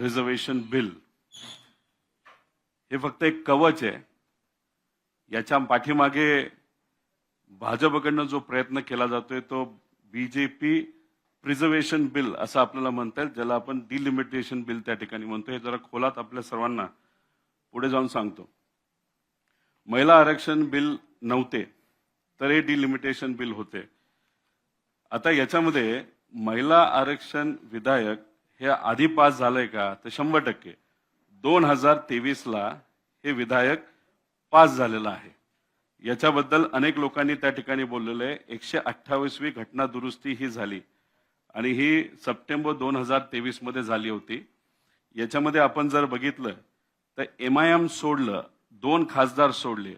Reservation bill हे फक्त एक कवच आहे. याच्या पाठीमागे भाजपकडनं जो प्रयत्न केला जातोय तो बीजेपी प्रिझर्वेशन बिल असं आपल्याला म्हणता येईल, ज्याला आपण डिलिमिटेशन बिल त्या ठिकाणी म्हणतो. हे जरा खोलात आपल्या सर्वांना पुढे जाऊन सांगतो. महिला आरक्षण बिल नव्हते तर हे डिलिमिटेशन बिल होते. आता याच्यामध्ये महिला आरक्षण विधेयक हे आधी पास झालंय का, तर 100% 2023 ला हे विधेयक पास झालेलं आहे. याच्याबद्दल अनेक लोकांनी त्या ठिकाणी बोललेलं आहे. 128वी घटना दुरुस्ती ही झाली आणि ही सप्टेंबर 2023 मध्ये झाली होती. याच्यामध्ये आपण जर बघितलं तर MIM सोडलं, 2 खासदार सोडले,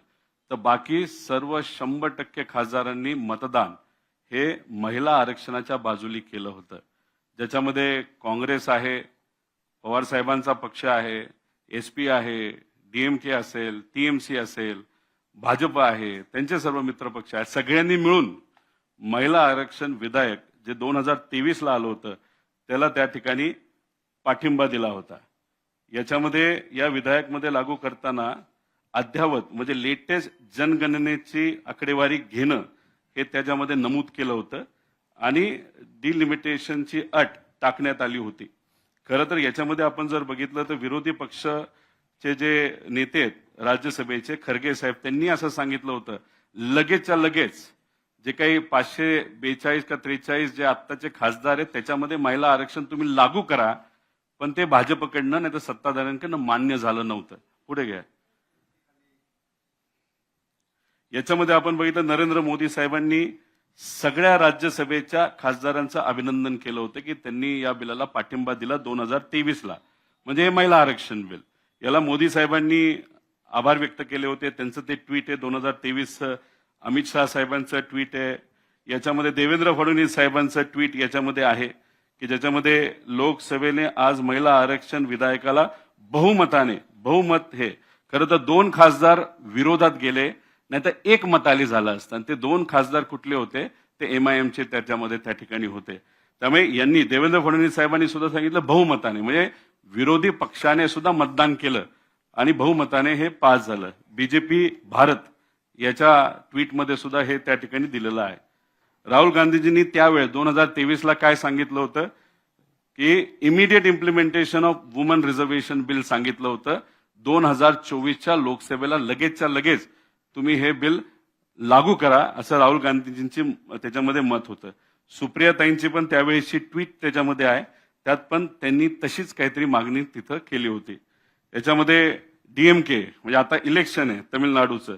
तर बाकी सर्व 100% खासदारांनी मतदान हे महिला आरक्षणाच्या बाजूली केलं होतं. ज्याच्यामध्ये काँग्रेस आहे, पवार साहेबांचा पक्ष आहे, SP आहे, DMK असेल, TMC असेल, भाजप आहे, त्यांचे सर्व मित्र पक्ष आहेत. सगळ्यांनी मिळून महिला आरक्षण विधेयक जे 2023 ला आलं होतं त्याला त्या ठिकाणी पाठिंबा दिला होता. याच्यामध्ये या विधेयकमध्ये लागू करताना अद्ययावत म्हणजे लेटेस्ट जनगणनेची आकडेवारी घेणं हे त्याच्यामध्ये नमूद केलं होतं आणि डिलिमिटेशनची अट टाकण्यात आली होती. खरं तर याच्यामध्ये आपण जर बघितलं तर विरोधी पक्षचे जे नेते आहेत राज्यसभेचे, खरगे साहेब, त्यांनी असं सांगितलं होतं लगेचच्या लगेच जे काही 542 का 43 जे आत्ताचे खासदार आहेत त्याच्यामध्ये महिला आरक्षण तुम्ही लागू करा, पण ते भाजपकडनं नाही तर सत्ताधाऱ्यांकडनं मान्य झालं नव्हतं. पुढे घ्या. याच्यामध्ये आपण बघितलं नरेंद्र मोदी साहेबांनी सगळ्या राज्यसभेच्या खासदारांचं अभिनंदन केलं होतं की त्यांनी या बिलाला पाठिंबा दिला 2023 ला. म्हणजे हे महिला आरक्षण बिल, याला मोदी साहेबांनी आभार व्यक्त केले होते. त्यांचं ते ट्विट आहे 2023. अमित शहा साहेबांचं ट्विट आहे. याच्यामध्ये देवेंद्र फडणवीस साहेबांचं ट्विट याच्यामध्ये आहे की ज्याच्यामध्ये लोकसभेने आज महिला आरक्षण विधेयकाला बहुमत हे खरं तर 2 खासदार विरोधात गेले, नाही तर 1 मताली झालं असतं. आणि ते 2 खासदार कुठले होते, ते MIMचे त्याच्यामध्ये त्या ठिकाणी होते. त्यामुळे यांनी देवेंद्र फडणवीस साहेबांनी सुद्धा सांगितलं बहुमताने, म्हणजे विरोधी पक्षाने सुद्धा मतदान केलं आणि बहुमताने हे पास झालं. बीजेपी भारत याच्या ट्विटमध्ये सुद्धा हे त्या ठिकाणी दिलेलं आहे. राहुल गांधीजींनी त्यावेळेस 2023 ला काय सांगितलं होतं की immediate implementation of woman reservation bill सांगितलं होतं. 2024च्या लोकसभेला लगेचच्या लगेच तुम्ही हे बिल लागू करा असं राहुल गांधीजींची त्याच्यामध्ये मत होतं. सुप्रियाताईंची पण त्यावेळेची ट्विट त्याच्यामध्ये आहे, त्यात पण त्यांनी तशीच काहीतरी मागणी तिथं केली होती. याच्यामध्ये DMK म्हणजे आता इलेक्शन आहे तमिळनाडूचं,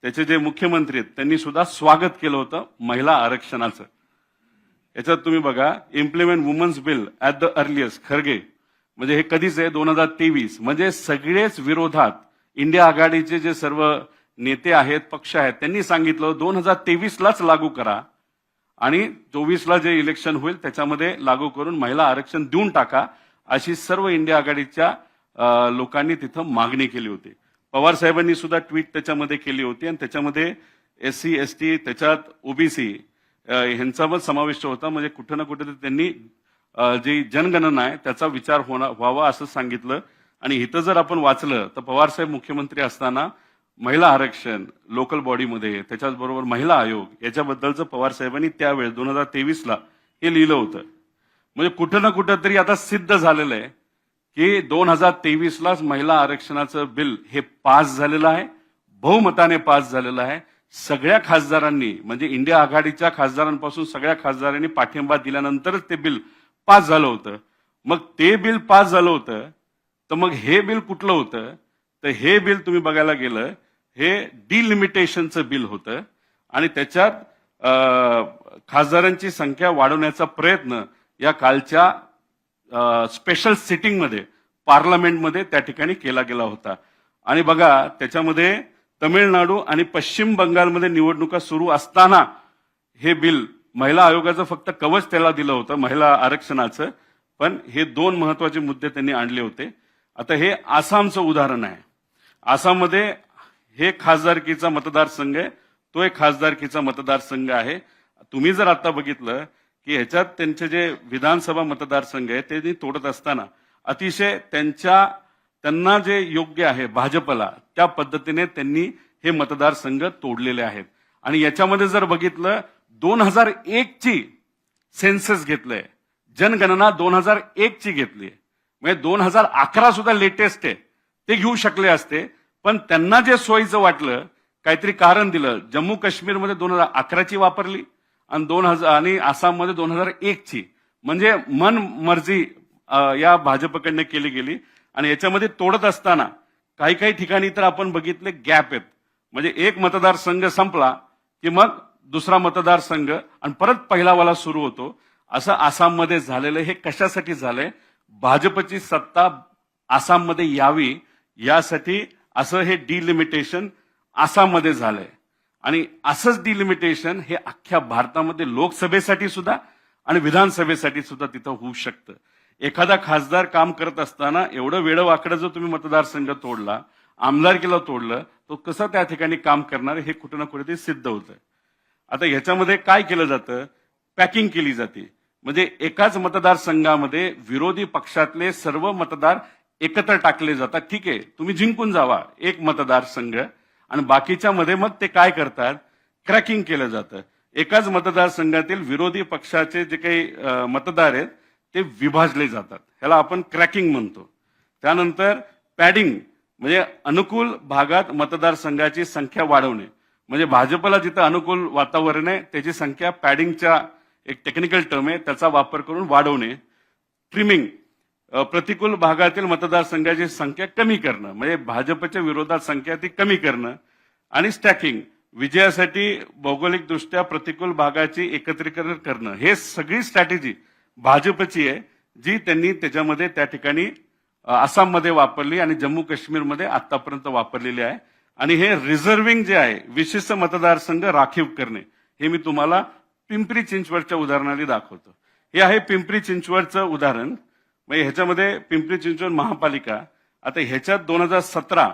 त्याचे जे मुख्यमंत्री आहेत त्यांनी सुद्धा स्वागत केलं होतं महिला आरक्षणाचं. याच्यात तुम्ही बघा implement women's bill at the earliest, Kharge, म्हणजे हे कधीच आहे 2023. म्हणजे सगळेच विरोधात इंडिया आघाडीचे जे सर्व नेते आहेत, पक्ष आहेत, त्यांनी सांगितलं 2023 लाच लागू करा आणि 24 ला जे इलेक्शन होईल त्याच्यामध्ये लागू करून महिला आरक्षण देऊन टाका, अशी सर्व इंडिया आघाडीच्या लोकांनी तिथं मागणी केली होती. पवार साहेबांनी सुद्धा ट्विट त्याच्यामध्ये केली होती आणि त्याच्यामध्ये SC ST त्याच्यात OBC ह्यांचा पण समाविष्ट होता. म्हणजे कुठं ना कुठे त्यांनी जी जनगणना आहे त्याचा विचार व्हावा असं सांगितलं. आणि इथं जर आपण वाचलं तर पवार साहेब मुख्यमंत्री असताना महिला आरक्षण लोकल बॉडीमध्ये, त्याच्याचबरोबर महिला आयोग याच्याबद्दलचं पवार साहेबांनी त्यावेळेस 2023 ला हे लिहिलं होतं. म्हणजे कुठं ना कुठं तरी आता सिद्ध झालेलं आहे की 2023 लाच महिला आरक्षणाचं बिल हे पास झालेलं आहे, बहुमताने पास झालेलं आहे. सगळ्या खासदारांनी म्हणजे इंडिया आघाडीच्या खासदारांपासून सगळ्या खासदारांनी पाठिंबा दिल्यानंतरच ते बिल पास झालं होतं. मग ते बिल पास झालं होतं तर मग हे बिल कुठलं होतं, तर हे बिल तुम्ही बघायला गेलं हे डिलिमिटेशनचं बिल होतं आणि त्याच्यात खासदारांची संख्या वाढवण्याचा प्रयत्न या कालच्या स्पेशल सिटिंगमध्ये पार्लमेंटमध्ये त्या ठिकाणी केला गेला होता. आणि बघा त्याच्यामध्ये तमिळनाडू आणि पश्चिम बंगालमध्ये निवडणुका सुरू असताना हे बिल महिला आयोगाचं फक्त कवच त्याला दिलं होतं महिला आरक्षणाचं, पण हे 2 महत्वाचे मुद्दे त्यांनी आणले होते. आता हे आसामचं उदाहरण आहे. आसाममध्ये हे खासदारकीचा मतदारसंघ आहे, तो एक खासदारकीचा मतदारसंघ आहे. तुम्ही जर आता बघितलं की ह्याच्यात त्यांचे जे विधानसभा मतदारसंघ आहे ते तोडत असताना अतिशय त्यांना जे योग्य आहे भाजपला त्या पद्धतीने त्यांनी हे मतदारसंघ तोडलेले आहेत. आणि याच्यामध्ये जर बघितलं 2001 ची सेन्सस घेतलंय, जनगणना 2001 ची घेतली, म्हणजे 2011 सुद्धा लेटेस्ट आहे, ते घेऊ शकले असते. पण त्यांना जे सोयीचं वाटलं काहीतरी कारण दिलं. जम्मू काश्मीरमध्ये 2011 ची वापरली आणि आसाममध्ये 2001 ची, म्हणजे मन मर्जी या भाजपकडनं केली गेली. आणि याच्यामध्ये तोडत असताना काही काही ठिकाणी तर आपण बघितले गॅप आहेत, म्हणजे एक मतदारसंघ संपला की मग दुसरा मतदारसंघ आणि परत पहिलावाला सुरू होतो. असं आसाममध्ये झालेलं. हे कशासाठी झालंय? भाजपची सत्ता आसाममध्ये यावी यासाठी असं हे डिलिमिटेशन आसाममध्ये झालंय. आणि असंच डिलिमिटेशन हे अख्ख्या भारतामध्ये लोकसभेसाठी सुद्धा आणि विधानसभेसाठी सुद्धा तिथं होऊ शकतं. एखादा खासदार काम करत असताना एवढं वेडवाकडं जर तुम्ही मतदारसंघ तोडला, आमदारकीला तोडलं, तो कसं त्या ठिकाणी काम करणार हे कुठं ना कुठेतरी सिद्ध होतं. आता ह्याच्यामध्ये काय केलं जातं? पॅकिंग केली जाते. म्हणजे एकाच मतदारसंघामध्ये विरोधी पक्षातले सर्व मतदार एकत्र टाकले जातात. ठीक आहे, तुम्ही जिंकून जावा एक मतदारसंघ, आणि बाकीच्या मध्ये मग ते काय करतात? क्रॅकिंग केलं जातं. एकाच मतदारसंघातील विरोधी पक्षाचे जे काही मतदार आहेत ते विभाजले जातात. ह्याला आपण क्रॅकिंग म्हणतो. त्यानंतर पॅडिंग, म्हणजे अनुकूल भागात मतदारसंघाची संख्या वाढवणे. म्हणजे भाजपला जिथं अनुकूल वातावरण आहे त्याची संख्या पॅडिंगच्या एक टेक्निकल टर्म आहे त्याचा वापर करून वाढवणे. ट्रिमिंग, प्रतिकूल भागातील मतदारसंघाची संख्या कमी करणं, म्हणजे भाजपच्या विरोधात संख्या ती कमी करणं. आणि स्टॅकिंग, विजयासाठी भौगोलिकदृष्ट्या प्रतिकूल भागाची एकत्रीकरण करणं. हे सगळी स्ट्रॅटेजी भाजपची आहे, जी त्यांनी त्याच्यामध्ये त्या ठिकाणी आसाममध्ये वापरली आणि जम्मू काश्मीरमध्ये आतापर्यंत वापरलेली आहे. आणि हे रिझर्विंग जे आहे, विशिष्ट मतदारसंघ राखीव करणे, हे मी तुम्हाला पिंपरी चिंचवडच्या उदाहरणाने दाखवतो. हे आहे पिंपरी चिंचवडचं उदाहरण. म्हणजे ह्याच्यामध्ये पिंपरी चिंचवड महापालिका, आता ह्याच्यात 2017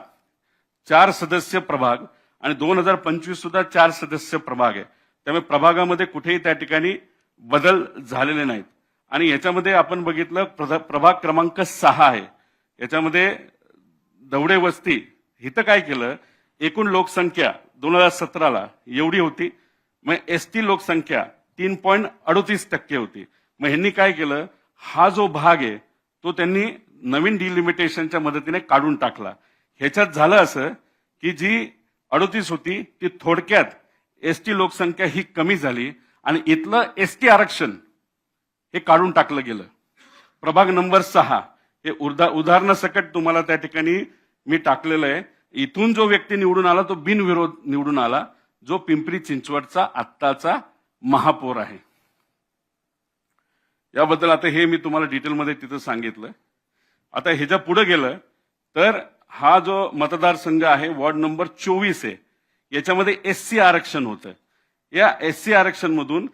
4 सदस्य प्रभाग आणि 2025 सुद्धा 4 सदस्य प्रभाग आहे. त्यामुळे प्रभागामध्ये कुठेही त्या ठिकाणी बदल झालेले नाहीत. आणि याच्यामध्ये आपण बघितलं प्रभाग क्रमांक 6 आहे, याच्यामध्ये दवडे वस्ती. इथं काय केलं? एकूण लोकसंख्या 2017ला एवढी होती, मग एसटी लोकसंख्या 3.38% होती. मग ह्यांनी काय केलं? हा जो भाग आहे तो त्यांनी नवीन डिलिमिटेशनच्या मदतीने काढून टाकला. ह्याच्यात झालं असं की जी 38 होती ती थोडक्यात एसटी लोकसंख्या ही कमी झाली आणि इथलं एसटी आरक्षण हे काढून टाकलं गेलं. प्रभाग नंबर 6 हे उदाहरणासकट तुम्हाला त्या ठिकाणी मी टाकलेलं आहे. इथून जो व्यक्ती निवडून आला तो बिनविरोध निवडून आला, जो पिंपरी चिंचवडचा आत्ताचा महापौर आहे. याबद्दल आता हे मी तुम्हाला डिटेलमध्ये तिथं सांगितलं. आता ह्याच्या पुढे गेलं तर हा जो मतदारसंघ आहे वॉर्ड नंबर 24 आहे, याच्यामध्ये एससी आरक्षण होतं. या एससी आरक्षण मधून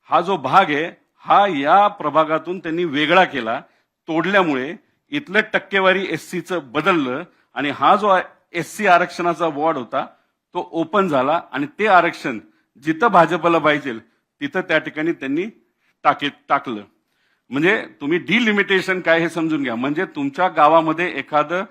हा जो भाग आहे हा या प्रभागातून त्यांनी वेगळा केला. तोडल्यामुळे इथलं टक्केवारी एससीचं बदललं आणि हा जो एससी आरक्षणाचा वॉर्ड होता तो ओपन झाला आणि ते आरक्षण जिथं भाजपला पाहिजे तिथं त्या ठिकाणी त्यांनी टाकलं. म्हणजे तुम्ही डिलिमिटेशन काय हे समजून घ्या. म्हणजे तुमच्या गावामध्ये एखादं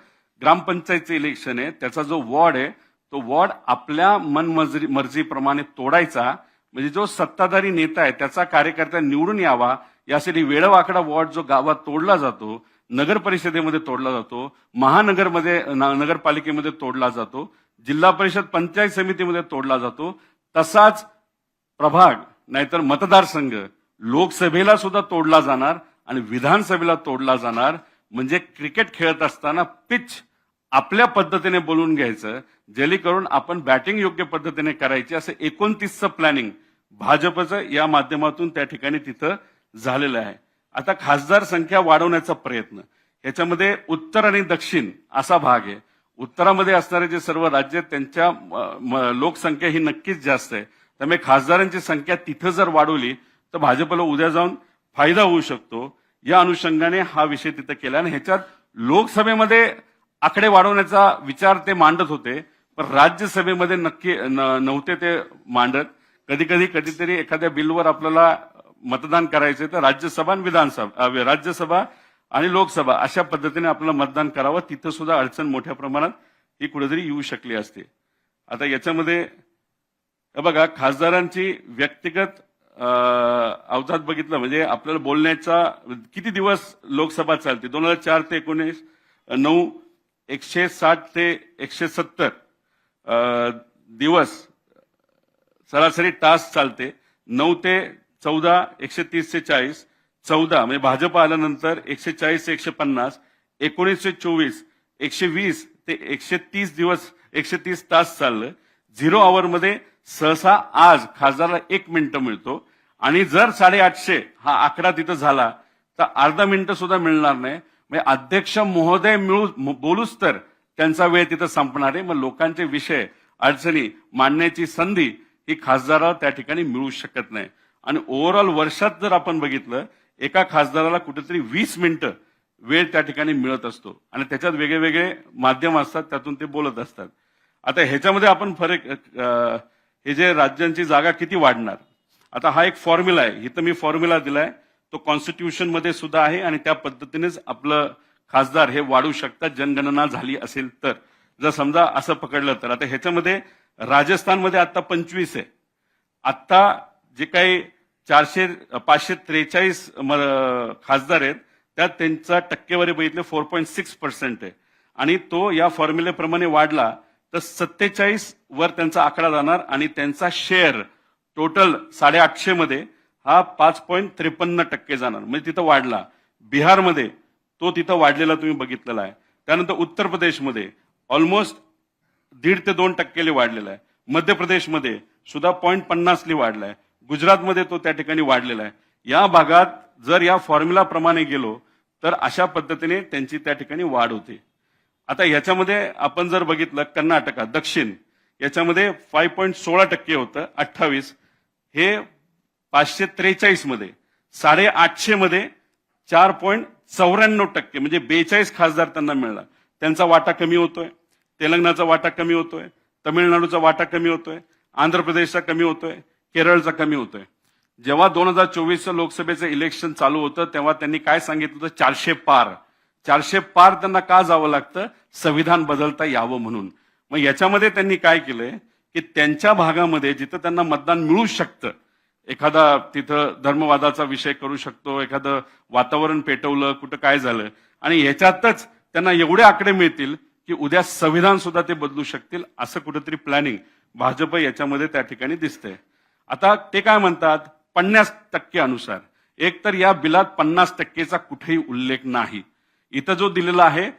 ग्रामपंचायतचं इलेक्शन आहे, त्याचा जो वॉर्ड आहे तो वॉर्ड आपल्या मर्जीप्रमाणे तोडायचा. म्हणजे जो सत्ताधारी नेता आहे त्याचा कार्यकर्ता निवडून यावा यासाठी वेळवाकडा वॉर्ड जो गावात तोडला जातो, नगर परिषदेमध्ये तोडला जातो, नगरपालिकेमध्ये तोडला जातो, जिल्हा परिषद पंचायत समितीमध्ये तोडला जातो, तसाच प्रभाग नाहीतर मतदारसंघ लोकसभेला सुद्धा तोडला जाणार आणि विधानसभेला तोडला जाणार. म्हणजे क्रिकेट खेळत असताना पिच आपल्या पद्धतीने बोलून घ्यायचं, जेणेकरून आपण बॅटिंग योग्य पद्धतीने करायची. असं 29चं प्लॅनिंग भाजपचं या माध्यमातून त्या ठिकाणी तिथं झालेलं आहे. आता खासदार संख्या वाढवण्याचा प्रयत्न, याच्यामध्ये उत्तर आणि दक्षिण असा भाग आहे. उत्तरामध्ये असणारे जे सर्व राज्य आहेत त्यांच्या लोकसंख्या ही नक्कीच जास्त आहे. त्यामुळे खासदारांची संख्या तिथं जर वाढवली तर भाजपला उद्या जाऊन फायदा होऊ शकतो. या अनुषंगाने हा विषय तिथं केला. आणि ह्याच्यात लोकसभेमध्ये आकडे वाढवण्याचा विचार ते मांडत होते, पण राज्यसभेमध्ये नक्की नव्हते ते मांडत. कधीतरी एखाद्या बिलवर आपल्याला मतदान करायचं तर राज्यसभा आणि राज्यसभा आणि लोकसभा अशा पद्धतीने आपल्याला मतदान करावं, तिथं सुद्धा अडचण मोठ्या प्रमाणात ही कुठेतरी येऊ शकली असते. आता याच्यामध्ये हे बघा, खासदारांची व्यक्तिगत अवजात बघितलं म्हणजे आपल्याला बोलण्याचा किती दिवस लोकसभा चालते, 2004 ते 19, 9, 160 ते 170 दिवस सरासरी तास चालते. 9 ते 14, 130 ते 40, 14 म्हणजे भाजप आल्यानंतर 140 ते 150, 19 ते 24, 120 ते 130 दिवस, 130 तास चाललं. 0 आवर मध्ये सहसा आज खासदाराला 1 मिनिट मिळतो आणि जर 850 हा आकडा तिथं झाला तर अर्धा मिनिट सुद्धा मिळणार नाही. म्हणजे अध्यक्ष महोदय बोलूच तर त्यांचा वेळ तिथं संपणार आहे. मग लोकांचे विषय अडचणी मांडण्याची संधी ही खासदाराला त्या ठिकाणी मिळू शकत नाही. आणि ओव्हरऑल वर्षात जर आपण बघितलं, एका खासदाराला कुठेतरी 20 मिनिटं वेळ त्या ठिकाणी मिळत असतो आणि त्याच्यात वेगळे वेगळे माध्यम असतात, त्यातून ते बोलत असतात. आता ह्याच्यामध्ये आपण फरक, हे जे राज्यांची जागा किती वाढणार, आता हा एक फॉर्म्युला आहे. इथं मी फॉर्म्युला दिलाय, तो कॉन्स्टिट्यूशन मध्ये सुद्धा आहे आणि त्या पद्धतीनेच आपलं खासदार हे वाढू शकतात जनगणना झाली असेल तर. जर समजा असं पकडलं तर आता ह्याच्यामध्ये राजस्थानमध्ये आता 25 आहे. आता जे काही 543 खासदार आहेत त्यात त्यांचा टक्केवारी बघितले 4.6% आहे आणि तो या फॉर्म्युलेप्रमाणे वाढला तर 47 वर त्यांचा आकडा जाणार आणि त्यांचा शेअर टोटल 850 मध्ये हा 5.53% जाणार, म्हणजे तिथं वाढला. बिहारमध्ये तो तिथं वाढलेला तुम्ही बघितलेला आहे. त्यानंतर उत्तर प्रदेशमध्ये ऑलमोस्ट 1.5 ते 2% वाढलेला आहे. मध्य प्रदेशमध्ये सुद्धा 0.50 वाढलाय. गुजरातमध्ये तो त्या ठिकाणी वाढलेला आहे. या भागात जर या फॉर्म्युला प्रमाणे गेलो तर अशा पद्धतीने त्यांची त्या ठिकाणी वाढ होते. आता याच्यामध्ये आपण जर बघितलं कर्नाटका दक्षिण याच्यामध्ये 5.16% होतं, 28 हे 543 मध्ये, 850 मध्ये 4.94% म्हणजे 42 खासदार त्यांना मिळाला. त्यांचा वाटा कमी होतोय, तेलंगणाचा वाटा कमी होतोय, तमिळनाडूचा वाटा कमी होतोय, आंध्र प्रदेशचा कमी होतोय, केरळचा कमी होतोय. जेव्हा 2024 लोकसभेचं इलेक्शन चालू होतं तेव्हा त्यांनी काय सांगितलं होतं, 400 पार. 400 पार त्यांना का जावं लागतं, संविधान बदलता यावं म्हणून. मग याच्यामध्ये त्यांनी काय केलंय की त्यांच्या भागामध्ये जिथं त्यांना मतदान मिळू शकतं, एखादा तिथं धर्मवादाचा विषय करू शकतो, एखादं वातावरण पेटवलं, कुठं काय झालं आणि ह्याच्यातच त्यांना एवढे आकडे मिळतील की उद्या संविधान सुद्धा ते बदलू शकतील, असं कुठेतरी प्लॅनिंग भाजप याच्यामध्ये त्या ठिकाणी दिसतंय. आता ते काय म्हणतात, 50% अनुसार. एक तर या बिलात 50%चा कुठेही उल्लेख नाही. इथं जो दिलेला आहे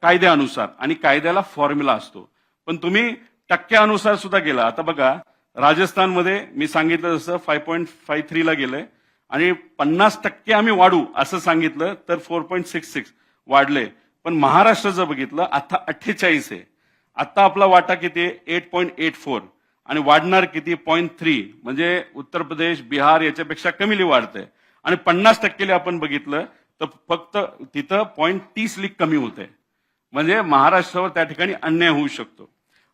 कायद्यानुसार आणि कायद्याला फॉर्म्युला असतो, पण तुम्ही टक्क्यानुसार सुद्धा गेला. आता बघा राजस्थानमध्ये मी सांगितलं जसं 5.53 ला गेलंय आणि 50% आम्ही वाढू असं सांगितलं तर 4.66 वाढले. पण महाराष्ट्राचं बघितलं आता 48 आहे. आता आपला वाटा किती आहे, 8.84 आणि वाढणार किती, 0.3 म्हणजे उत्तर प्रदेश बिहार याच्यापेक्षा कमी वाढतंय. आणि 50% आपण बघितलं तर फक्त तिथं 0.30 कमी होते. म्हणजे महाराष्ट्रावर त्या ठिकाणी अन्याय होऊ शकतो.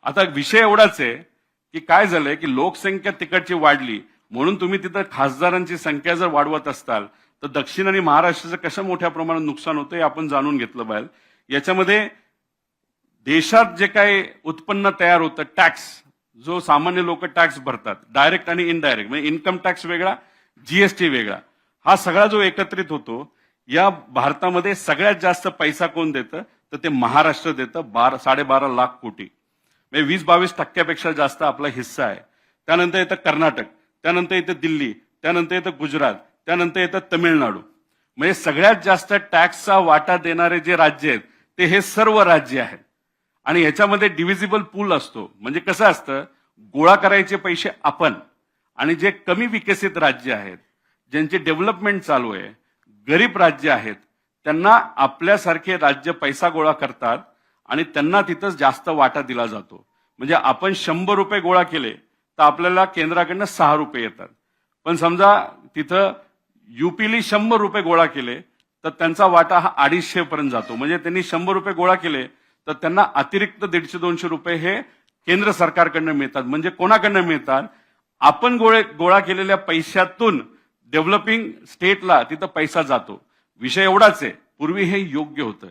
आता विषय एवढाच आहे की काय झालंय की लोकसंख्या तिकडची वाढली म्हणून तुम्ही तिथं खासदारांची संख्या जर वाढवत असताल तर दक्षिण आणि महाराष्ट्राचं कसं मोठ्या प्रमाणात नुकसान होतं हे आपण जाणून घेतलं पाहिजे. याच्यामध्ये देशात जे काही उत्पन्न तयार होतं, टॅक्स जो सामान्य लोक टॅक्स भरतात, डायरेक्ट आणि इनडायरेक्ट, म्हणजे इन्कम टॅक्स वेगळा, जीएसटी वेगळा, हा सगळा जो एकत्रित होतो, या भारतामध्ये सगळ्यात जास्त पैसा कोण देतं तर ते महाराष्ट्र देतं. 12.5 लाख कोटी, म्हणजे 20-22% जास्त आपला हिस्सा आहे. त्यानंतर येतं कर्नाटक, त्यानंतर येतं दिल्ली, त्यानंतर येतं गुजरात, त्यानंतर येतं तमिळनाडू. म्हणजे सगळ्यात जास्त टॅक्सचा वाटा देणारे जे राज्य आहेत ते हे सर्व राज्य आहेत. आणि ह्याच्यामध्ये डिव्हिजिबल पूल असतो, म्हणजे कसं असतं, गोळा करायचे पैसे आपण, आणि जे कमी विकसित राज्य आहेत, ज्यांचे डेव्हलपमेंट चालू आहे, गरीब राज्य आहेत, त्यांना आपल्यासारखे राज्य पैसा गोळा करतात आणि त्यांना तिथं जास्त वाटा दिला जातो. म्हणजे आपण 100 रुपये गोळा केले तर आपल्याला केंद्राकडनं 6 रुपये येतात. पण समजा तिथं युपीली 100 रुपये गोळा केले तर त्यांचा वाटा हा 250 पर्यंत जातो. म्हणजे त्यांनी 100 रुपये गोळा केले तर त्यांना अतिरिक्त 150-200 रुपये हे केंद्र सरकारकडनं मिळतात. म्हणजे कोणाकडनं मिळतात, आपण गोळा केलेल्या पैशातून डेव्हलपिंग स्टेटला तिथं पैसा जातो. विषय एवढाच आहे पूर्वी हे योग्य होतं.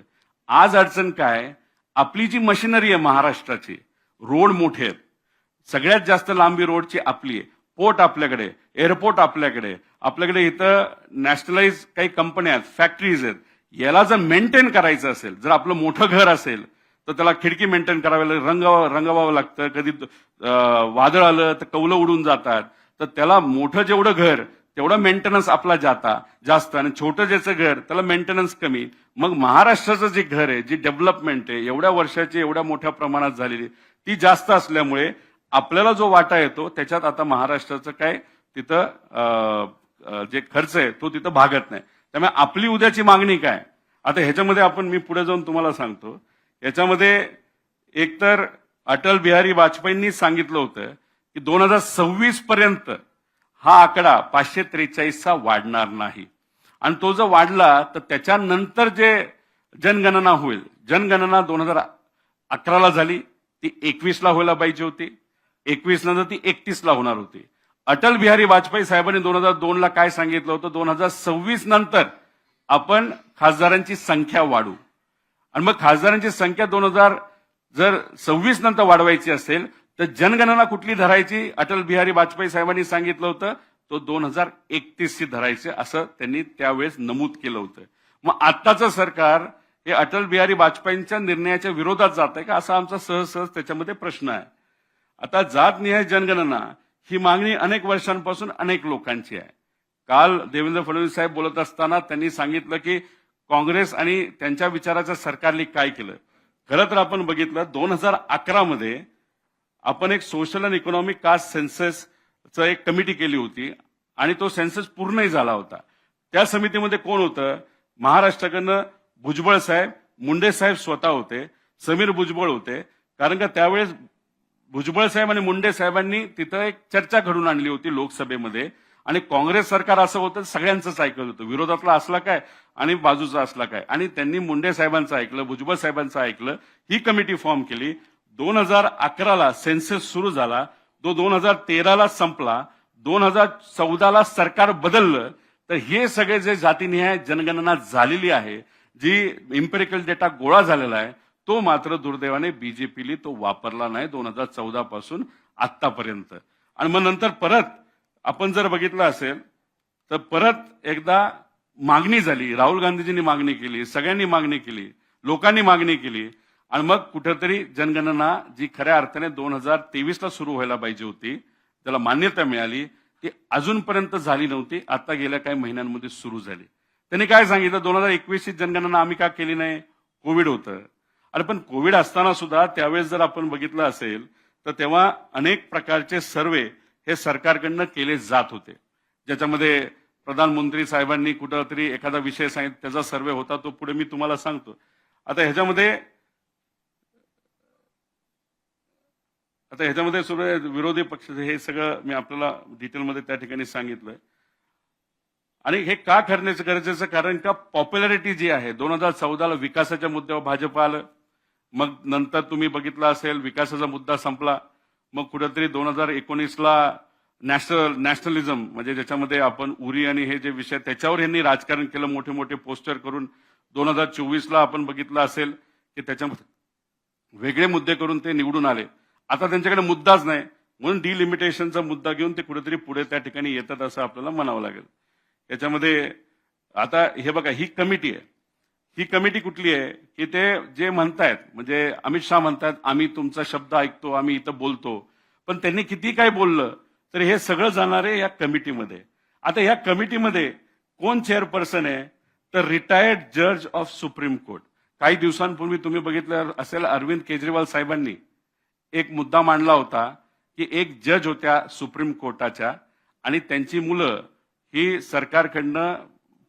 आज अडचण काय, आपली जी मशिनरी आहे महाराष्ट्राची, रोड मोठे आहेत, सगळ्यात जास्त लांबी रोडची आपली आहे, पोर्ट आपल्याकडे, एअरपोर्ट आपल्याकडे इथं नॅशनलाइज काही कंपन्या आहेत, फॅक्टरीज आहेत. याला जर मेंटेन करायचं असेल, जर आपलं मोठं घर असेल तर त्याला खिडकी मेंटेन करावी लागेल, रंगवावं लागतं. कधी वादळ आलं तर कौलं उडून जातात. तर त्याला मोठं जेवढं घर तेवढं मेंटेनन्स आपला जास्त आणि छोटं ज्याचं घर त्याला मेंटेनन्स कमी. मग महाराष्ट्राचं जे घर आहे, जी डेव्हलपमेंट आहे एवढ्या वर्षाची एवढ्या मोठ्या प्रमाणात झालेली ती जास्त असल्यामुळे आपल्याला जो वाटा येतो त्याच्यात आता महाराष्ट्राचं काय तिथं जे खर्च आहे तो तिथं भागत नाही. त्यामुळे आपली उद्याची मागणी काय, आता ह्याच्यामध्ये मी पुढे जाऊन तुम्हाला सांगतो. याच्यामध्ये एकतर अटल बिहारी वाजपेयींनी सांगितलं होतं की 2026 पर्यंत हा आकडा 543चा वाढणार नाही. आणि तो जर वाढला तर त्याच्यानंतर जे जनगणना होईल, जनगणना 2011ला झाली, ती 21ला व्हायला पाहिजे होती. 21 नंतर ती 31ला होणार होती. अटल बिहारी वाजपेयी साहेबांनी 2002ला काय सांगितलं होतं, 2026 नंतर आपण खासदारांची संख्या वाढू. आणि मग खासदारांची संख्या 2026 नंतर वाढवायची असेल तर जनगणना कुठली धरायची, अटल बिहारी वाजपेयी साहेबांनी सांगितलं होतं तो 2031ची धरायची, असं त्यांनी त्यावेळेस नमूद केलं होतं. मग आत्ताचं सरकार हे अटल बिहारी वाजपेयींच्या निर्णयाच्या विरोधात जात आहे का, असा आमचा सहज त्याच्यामध्ये प्रश्न आहे. आता जातनिहाय जनगणना ही मागणी अनेक वर्षांपासून अनेक लोकांची आहे. काल देवेंद्र फडणवीस साहेब बोलत असताना त्यांनी सांगितलं की काँग्रेस आणि त्यांच्या विचाराच्या सरकारने काय केलं. खरं तर आपण बघितलं 2011 मध्ये आपण एक सोशल अँड इकॉनॉमिक कास्ट सेन्ससचं एक कमिटी केली होती आणि तो सेन्सस पूर्णही झाला होता. त्या समितीमध्ये कोण होतं, महाराष्ट्राकडनं भुजबळ साहेब, मुंडे साहेब स्वतः होते, समीर भुजबळ होते. कारण का त्यावेळेस भुजबळ साहेब आणि मुंडे साहेबांनी तिथं एक चर्चा घडून आणली होती लोकसभेमध्ये. आणि काँग्रेस सरकार असं होतं सगळ्यांचंच ऐकत होतं, विरोधातला असला काय आणि बाजूचा असला काय. आणि त्यांनी मुंडे साहेबांचं ऐकलं, भुजबळ साहेबांचं ऐकलं, ही कमिटी फॉर्म केली. 2011ला सेन्सस सुरू झाला, तो 2013ला संपला, 2014ला सरकार बदललं. तर हे सगळे जे जातीनिहाय जनगणना झालेली आहे, जी इम्पेरिकल डेटा गोळा झालेला आहे, तो मात्र दुर्दैवाने बीजेपीने तो वापरला नाही 2014 पासून आतापर्यंत. आणि मग नंतर परत आपण जर बघितलं असेल तर परत एकदा मागणी झाली, राहुल गांधीजींनी मागणी केली, सगळ्यांनी मागणी केली, लोकांनी मागणी केली. आणि मग कुठेतरी जनगणना जी खऱ्या अर्थाने 2023ला सुरू व्हायला पाहिजे होती, त्याला मान्यता मिळाली, ती अजूनपर्यंत झाली नव्हती. आता गेल्या काही महिन्यांमध्ये सुरू झाली. त्यांनी काय सांगितलं, 2021ची जनगणना आम्ही का केली नाही, कोविड होतं. अरे पण कोविड असताना सुद्धा त्यावेळेस जर आपण बघितलं असेल तर तेव्हा अनेक प्रकारचे सर्वे हे सरकारकडनं केले जात होते, ज्याच्यामध्ये प्रधानमंत्री साहेबांनी कुठंतरी एखादा विषय सांगितला, त्याचा सर्वे होता, तो पुढे मी तुम्हाला सांगतो. आता ह्याच्यामध्ये सुरू विरोधी पक्ष, हे सगळं मी आपल्याला डिटेलमध्ये त्या ठिकाणी सांगितलंय. आणि हे का करण्याचं गरजेचं, कारण का पॉप्युलॅरिटी जी आहे, 2014ला विकासाच्या मुद्द्यावर भाजप आलं, मग नंतर तुम्ही बघितलं असेल विकासाचा मुद्दा संपला. मग कुठेतरी 2019ला नॅशनलिझम, म्हणजे ज्याच्यामध्ये आपण उरी आणि हे जे विषय त्याच्यावर यांनी राजकारण केलं, मोठे मोठे पोस्टर करून. 2024ला आपण बघितलं असेल की त्याच्यामध्ये वेगळे मुद्दे करून ते निवडून आले. आता त्यांच्याकडे मुद्दाच नाही, म्हणून डिलिमिटेशनचा मुद्दा घेऊन ते कुठेतरी पुढे त्या ठिकाणी येतात असं आपल्याला म्हणावं लागेल. याच्यामध्ये आता हे बघा, ही कमिटी आहे, ही कमिटी कुठली आहे की ते जे म्हणतायत, म्हणजे अमित शहा म्हणतात आम्ही तुमचा शब्द ऐकतो, आम्ही इथं बोलतो, पण त्यांनी किती काय बोललं तर हे सगळं जाणार आहे या कमिटीमध्ये. आता या कमिटीमध्ये कोण चेअरपर्सन आहे, तर रिटायर्ड जज ऑफ सुप्रीम कोर्ट. काही दिवसांपूर्वी तुम्ही बघितलं असेल अरविंद केजरीवाल साहेबांनी एक मुद्दा मांडला होता की एक जज होत्या सुप्रीम कोर्टाच्या आणि त्यांची मुलं ही सरकारकडनं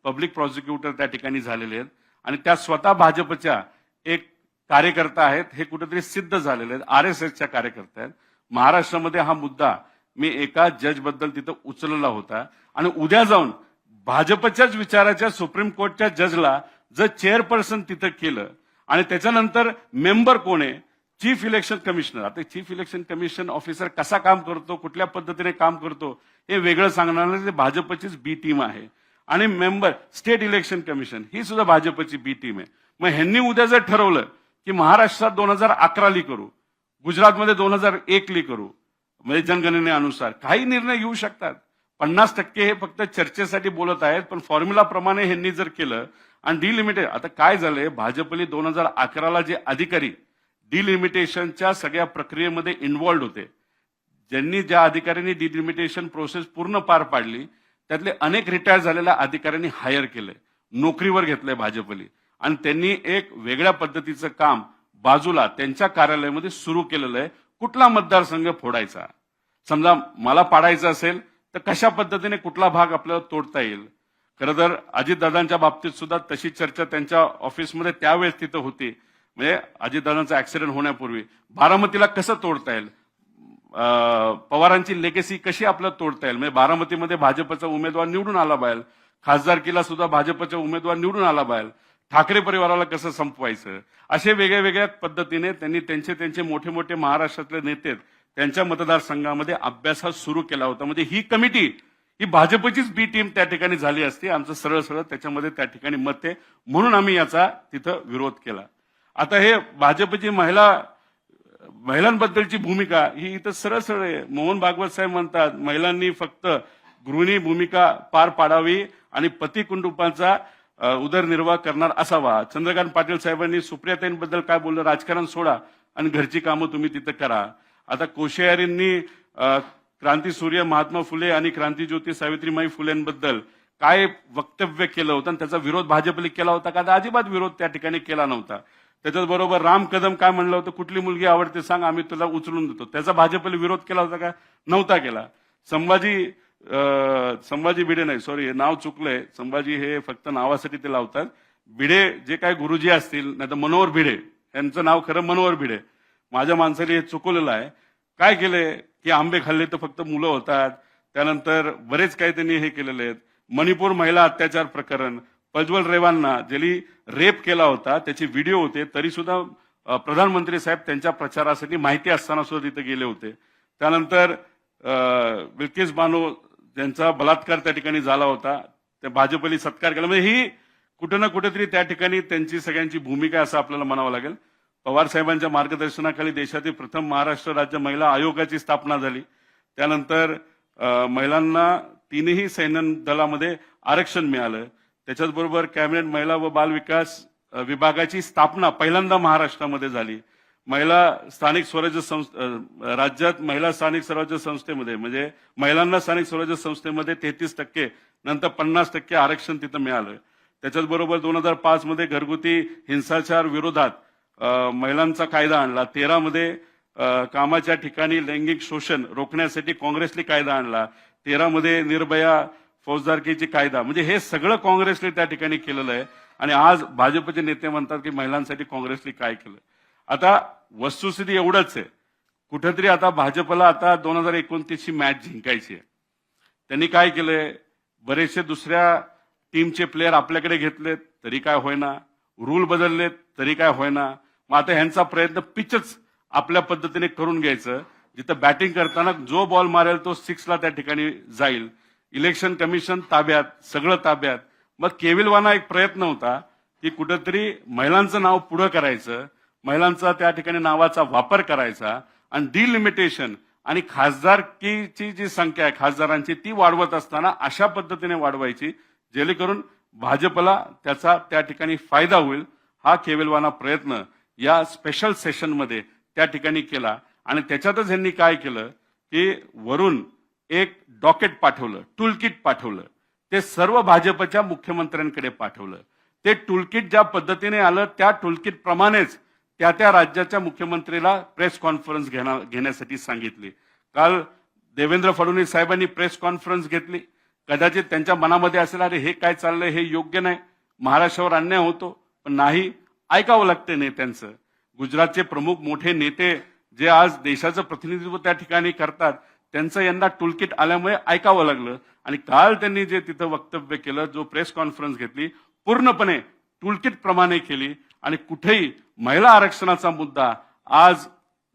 पब्लिक प्रॉसिक्युटर त्या ठिकाणी झालेले आहेत आणि त्या स्वतः भाजपच्या एक कार्यकर्ता आहेत, हे कुठेतरी सिद्ध झालेले आहेत, RSSच्या कार्यकर्ता आहेत. महाराष्ट्रामध्ये हा मुद्दा मी एका जज बद्दल तिथं उचलला होता आणि उद्या जाऊन भाजपच्याच विचाराच्या सुप्रीम कोर्टच्या जजला जर चेअरपर्सन तिथं केलं आणि त्याच्यानंतर मेंबर कोण आहे, चीफ इलेक्शन कमिशनर. आता चीफ इलेक्शन कमिशन ऑफिसर कसा काम करतो, कुठल्या पद्धतीने काम करतो हे वेगळं सांगणार, भाजपचीच बी टीम आहे. आणि मेंबर स्टेट इलेक्शन कमिशन ही सुद्धा भाजपची बी टीम आहे. मग ह्यांनी उद्या जर ठरवलं की महाराष्ट्रात 2011 ली करू, गुजरातमध्ये 2001 ली करू, म्हणजे जनगणनेनुसार काही निर्णय घेऊ शकतात. 50% हे फक्त चर्चेसाठी बोलत आहेत, पण फॉर्म्युला प्रमाणे ह्यांनी जर केलं आणि डिलिमिटेड, आता काय झालंय, भाजपली 2011ला जे अधिकारी डिलिमिटेशनच्या सगळ्या प्रक्रियेमध्ये इन्व्हॉल्ड होते, ज्यांनी ज्या अधिकाऱ्यांनी डिलिमिटेशन प्रोसेस पूर्ण पार पाडली, त्यातले अनेक रिटायर झालेल्या अधिकाऱ्यांनी हायर केले, नोकरीवर घेतलंय भाजपली, आणि त्यांनी एक वेगळ्या पद्धतीचं काम बाजूला त्यांच्या कार्यालयामध्ये सुरू केलेलं आहे. कुठला मतदारसंघ फोडायचा, समजा मला पाडायचा असेल तर कशा पद्धतीने कुठला भाग आपल्याला तोडता येईल. खरं तर अजितदादांच्या बाबतीत सुद्धा तशी चर्चा त्यांच्या ऑफिसमध्ये त्यावेळेस तिथं होती. म्हणजे अजितदादांचा ऍक्सिडेंट होण्यापूर्वी बारामतीला कसं तोडता येईल, पवारांची लेगेसी कशी आपल्याला तोडता येईल, म्हणजे बारामतीमध्ये भाजपचा उमेदवार निवडून आला पाहिजे, खासदारकीला सुद्धा भाजपचा उमेदवार निवडून आला पाहिजे, ठाकरे परिवाराला कसं संपवायचं, असे वेगळ्या वेगळ्या पद्धतीने त्यांनी त्यांचे मोठे मोठे महाराष्ट्रातले नेते त्यांच्या मतदारसंघामध्ये अभ्यास सुरू केला होता. म्हणजे ही कमिटी ही भाजपचीच बी टीम त्या ठिकाणी झाली असती. आमचं सरळ सरळ त्याच्यामध्ये त्या ठिकाणी मत आहे, म्हणून आम्ही याचा तिथं विरोध केला. आता हे भाजपची महिलांबद्दलची भूमिका ही इथं सरळ सरळ आहे. मोहन भागवत साहेब म्हणतात महिलांनी फक्त गृहिणी भूमिका पार पाडावी आणि पती कुटुंबाचा उदरनिर्वाह करणार असावा. चंद्रकांत पाटील साहेबांनी सुप्रियाताईंबद्दल काय बोललं, राजकारण सोडा आणि घरची कामं तुम्ही तिथं करा. आता कोश्यारींनी क्रांतीसूर्य महात्मा फुले आणि क्रांतीज्योती सावित्रीबाई फुलेंबद्दल काय वक्तव्य केलं होतं आणि त्याचा विरोध भाजपने केला होता का? अजिबात विरोध त्या ठिकाणी केला नव्हता. त्याच्याबरोबर राम कदम काय म्हणलं होतं, कुठली मुलगी आवडते सांग, आम्ही तुला उचलून देतो, त्याचा भाजपने विरोध केला होता का? नव्हता केला. संभाजी भिडे नाही, सॉरी नाव चुकलंय, संभाजी हे फक्त नावासाठी ते लावतात. भिडे जे काय गुरुजी असतील, नाही तर मनोहर भिडे, यांचं नाव खरं मनोहर भिडे, माझ्या माणसाने हे चुकवलेलं आहे. काय केलंय की आंबे खाल्ले तर फक्त मुलं होतात, त्यानंतर बरेच काही त्यांनी हे केलेले आहेत. मणिपूर महिला अत्याचार प्रकरण, प्रज्वल रेवांना ज्यांनी रेप केला होता त्याचे व्हिडिओ होते, तरी सुद्धा प्रधानमंत्री साहेब त्यांच्या प्रचारासाठी माहिती असताना सुद्धा तिथे गेले होते. त्यानंतर बिल्किस बानो ज्यांचा बलात्कार त्या ठिकाणी झाला होता, त्या भाजपने सत्कार केला. म्हणजे ही कुठे ना कुठेतरी त्या ठिकाणी त्यांची सगळ्यांची भूमिका असं आपल्याला म्हणावं लागेल. पवार साहेबांच्या मार्गदर्शनाखाली देशातील प्रथम महाराष्ट्र राज्य महिला आयोगाची स्थापना झाली. त्यानंतर महिलांना तीनही सैन्य दलामध्ये आरक्षण मिळालं. त्याच्याचबरोबर कॅबिनेट महिला व बाल विकास विभागाची स्थापना पहिल्यांदा महाराष्ट्रामध्ये झाली. महिला स्थानिक स्वराज्य राज्यात महिला स्थानिक स्वराज्य संस्थेमध्ये, म्हणजे महिलांना स्थानिक स्वराज्य संस्थेमध्ये 33%, नंतर 50% आरक्षण तिथं मिळालं. त्याच्याचबरोबर 2005 मध्ये घरगुती हिंसाचार विरोधात महिलांचा कायदा आणला. 13 मध्ये कामाच्या ठिकाणी लैंगिक शोषण रोखण्यासाठी काँग्रेसने कायदा आणला. 13 मध्ये निर्भया फौजदारकीची कायदा, म्हणजे हे सगळं काँग्रेसने त्या ठिकाणी केलेलं आहे. आणि आज भाजपचे नेते म्हणतात की महिलांसाठी काँग्रेसने काय केलं. आता वस्तुस्थिती एवढंच आहे, कुठेतरी आता भाजपला आता 2029 ची मॅच जिंकायची आहे. त्यांनी काय केलंय, बरेचसे दुसऱ्या टीमचे प्लेयर आपल्याकडे घेतलेत तरी काय होईना, रूल बदललेत तरी काय होईना. मग आता ह्यांचा प्रयत्न पिचच आपल्या पद्धतीने करून घ्यायचं, जिथं बॅटिंग करताना जो बॉल मारेल तो 6ला त्या ठिकाणी जाईल. इलेक्शन कमिशन ताब्यात, सगळं ताब्यात. मग केविलवाना एक प्रयत्न होता की कुठेतरी महिलांचं नाव पुढं करायचं, महिलांचा त्या ठिकाणी नावाचा वापर करायचा आणि डिलिमिटेशन आणि खासदारकीची जी संख्या आहे खासदारांची ती वाढवत असताना अशा पद्धतीने वाढवायची जेणेकरून भाजपला त्याचा त्या ठिकाणी फायदा होईल. हा केविलवाना प्रयत्न या स्पेशल सेशनमध्ये त्या ठिकाणी केला. आणि त्याच्यातच यांनी काय केलं की वरून एक डॉकेट पाठवलं, टूलकिट पाठवलं, ते सर्व भाजपच्या मुख्यमंत्र्यांकडे पाठवलं. ते टूलकिट ज्या पद्धतीने आलं त्या टूलकिट प्रमाणेच त्या राज्याच्या मुख्यमंत्रीला प्रेस कॉन्फरन्स घेण्यासाठी सांगितली. काल देवेंद्र फडणवीस साहेबांनी प्रेस कॉन्फरन्स घेतली. कदाचित त्यांच्या मनामध्ये असेल अरे हे काय चाललंय, हे योग्य नाही, महाराष्ट्रावर अन्याय होतो, पण नाही, ऐकावं लागतं नेत्यांचं. गुजरातचे प्रमुख मोठे नेते जे आज देशाचं प्रतिनिधित्व त्या ठिकाणी करतात त्यांचं यंदा टूलकिट आल्यामुळे ऐकावं लागलं. आणि काल त्यांनी जे तिथं वक्तव्य केलं, जो प्रेस कॉन्फरन्स घेतली, पूर्णपणे टूलकिट प्रमाणे केली. आणि कुठेही महिला आरक्षणाचा मुद्दा आज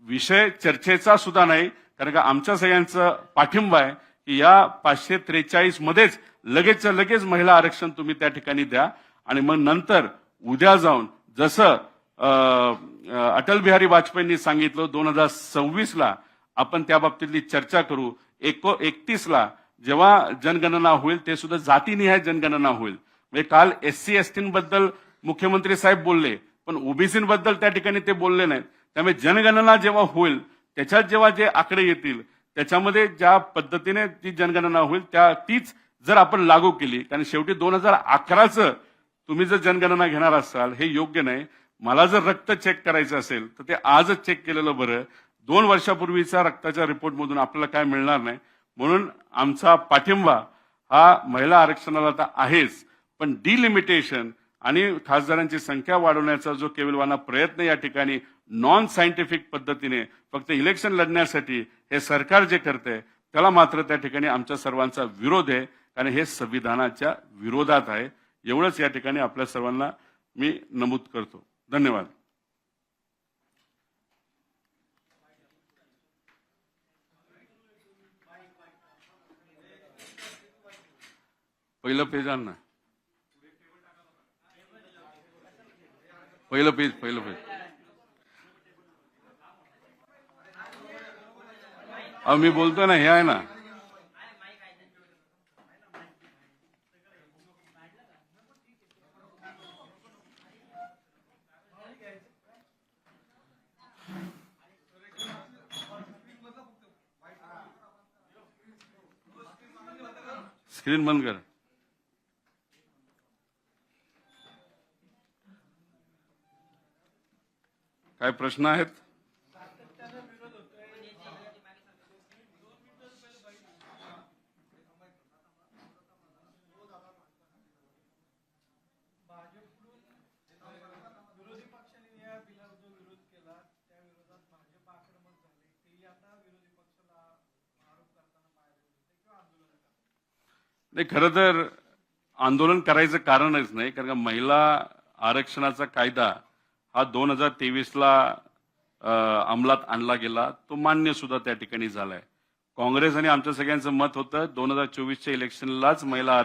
विषय चर्चेचा सुद्धा नाही, कारण का आमच्या सगळ्यांचा पाठिंबा आहे की या 543 मध्येच लगेचच्या लगेच महिला आरक्षण तुम्ही त्या ठिकाणी द्या आणि मग नंतर उद्या जाऊन जसं अटल बिहारी वाजपेयींनी सांगितलं 2026ला आपण त्या बाबतीतली चर्चा करू. 31ला जेव्हा जनगणना होईल ते सुद्धा जातीनिहाय जनगणना होईल. म्हणजे काल SC ST बद्दल मुख्यमंत्री साहेब बोलले पण ओबीसीबद्दल त्या ठिकाणी ते बोलले नाहीत. त्यामुळे जनगणना जेव्हा होईल त्याच्यात जेव्हा जे आकडे येतील त्याच्यामध्ये ज्या पद्धतीने ती जनगणना होईल तीच जर आपण लागू केली, कारण शेवटी 2011चं तुम्ही जर जनगणना घेणार असाल हे योग्य नाही. मला जर रक्त चेक करायचं असेल तर ते आजच चेक केलेलं बरं. 2 वर्षापूर्वीचा रक्ताच्या रिपोर्टमधून आपल्याला काय मिळणार नाही. म्हणून आमचा पाठिंबा हा महिला आरक्षणाला तर आहेच, पण डिलिमिटेशन आणि खासदारांची संख्या वाढवण्याचा जो केविलवाना प्रयत्न या ठिकाणी नॉन सायंटिफिक पद्धतीने फक्त इलेक्शन लढण्यासाठी हे सरकार जे करते त्याला मात्र त्या ठिकाणी आमच्या सर्वांचा विरोध आहे, कारण हे संविधानाच्या विरोधात आहे. एवढंच या ठिकाणी आपल्या सर्वांना मी नमूद करतो. धन्यवाद. पहिलं पेज आण ना. पहिलं पेज. मी बोलतोय ना, हे आहे ना. स्क्रीन बंद कर. काय प्रश्न आहेत? नाही, खरं तर आंदोलन करायचं कारणच नाही, कारण का महिला आरक्षणाचा कायदा हा 2023ला अंमलात आणला गेला. तो मान्य सुद्धा त्या ठिकाणी झालाय. काँग्रेस आणि आमच्या सगळ्यांचं मत होतं 2024च्या इलेक्शनलाच महिला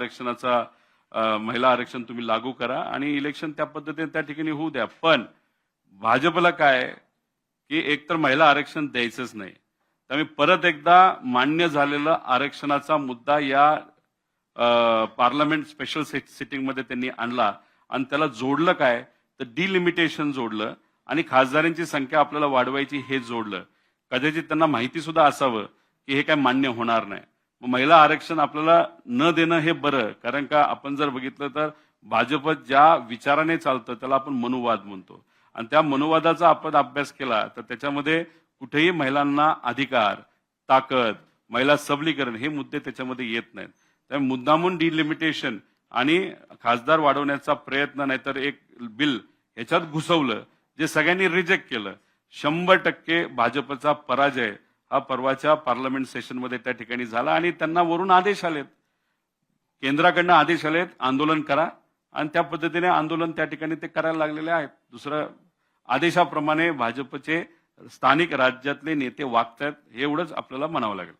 आरक्षण तुम्ही लागू करा आणि इलेक्शन त्या पद्धतीने त्या ठिकाणी होऊ द्या. पण भाजपला काय की एकतर महिला आरक्षण द्यायचंच नाही. त्यामुळे परत एकदा मान्य झालेला आरक्षणाचा मुद्दा या पार्लमेंट स्पेशल सिटिंग मध्ये त्यांनी आणला आणि त्याला जोडलं काय तर डिलिमिटेशन जोडलं आणि खासदारांची संख्या आपल्याला वाढवायची हे जोडलं. कदाचित त्यांना माहिती सुद्धा असावं की हे काय मान्य होणार नाही. मग महिला आरक्षण आपल्याला न देणं हे बरं, कारण का आपण जर बघितलं तर भाजप ज्या विचाराने चालतं त्याला आपण मनुवाद म्हणतो आणि त्या मनुवादाचा आपण अभ्यास केला तर त्याच्यामध्ये कुठेही महिलांना अधिकार, ताकद, महिला सबलीकरण हे मुद्दे त्याच्यामध्ये येत नाहीत. त्यामुळे मुद्दामून डिलिमिटेशन आणि खासदार वाढवण्याचा प्रयत्न नाहीतर एक बिल ह्याच्यात घुसवलं जे सगळ्यांनी रिजेक्ट केलं. 100% भाजपचा पराजय हा परवाच्या पार्लमेंट सेशनमध्ये त्या ठिकाणी झाला आणि त्यांना वरून आदेश आलेत, केंद्राकडनं आदेश आलेत आंदोलन करा आणि त्या पद्धतीने आंदोलन त्या ठिकाणी ते करायला लागलेले आहेत. दुसरं आदेशाप्रमाणे भाजपचे स्थानिक राज्यातले नेते वागतात हे एवढंच आपल्याला म्हणावं लागेल.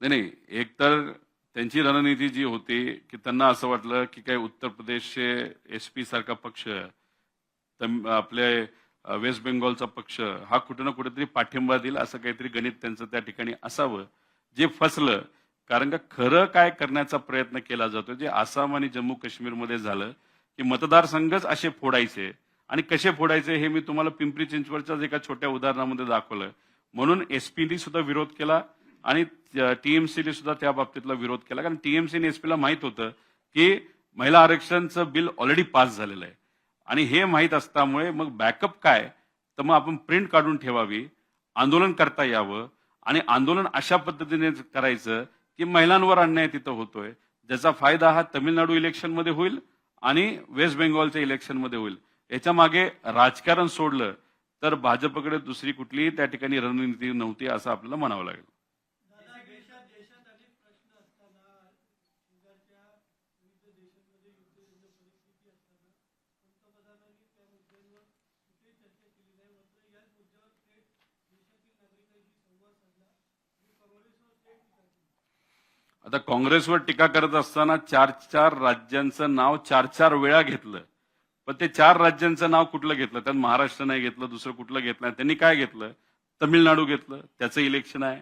नाही, एक तर त्यांची रणनीती जी होती की त्यांना असं वाटलं की काय उत्तर प्रदेशचे SP सारखा पक्ष, आपले वेस्ट बेंगॉलचा पक्ष हा कुठे ना कुठेतरी पाठिंबा देईल असं काहीतरी गणित त्यांचं त्या ठिकाणी असावं, जे फसलं. कारण का खरं काय करण्याचा प्रयत्न केला जातो जे आसाम आणि जम्मू काश्मीरमध्ये झालं की मतदारसंघच असे फोडायचे आणि कसे फोडायचे हे मी तुम्हाला पिंपरी चिंचवडच्याच एका छोट्या उदाहरणामध्ये दाखवलं. म्हणून SPनी सुद्धा विरोध केला आणि TMCने सुद्धा त्या बाबतीतला विरोध केला, कारण TMC आणि SPला माहित होतं की महिला आरक्षणचं बिल ऑलरेडी पास झालेलं आहे आणि हे माहित असल्यामुळे मग बॅकअप काय तर मग आपण प्रिंट काढून ठेवावी, आंदोलन करता यावं आणि आंदोलन अशा पद्धतीने करायचं की महिलांवर अन्याय तिथं होतोय, ज्याचा फायदा हा तमिळनाडू इलेक्शनमध्ये होईल आणि वेस्ट बेंगॉलच्या इलेक्शनमध्ये होईल. याच्या मागे राजकारण सोडलं तर भाजपकडे दुसरी कुठलीही त्या ठिकाणी रणनीती नव्हती असं आपल्याला म्हणावं लागेल. आता काँग्रेसवर टीका करत असताना 4 राज्यांचं नाव 4 वेळा घेतलं. पण ते 4 राज्यांचं नाव कुठलं घेतलं? त्यात महाराष्ट्र नाही घेतलं, दुसरं कुठलं घेतलं नाही. त्यांनी काय घेतलं? तमिळनाडू घेतलं, त्याचं इलेक्शन आहे.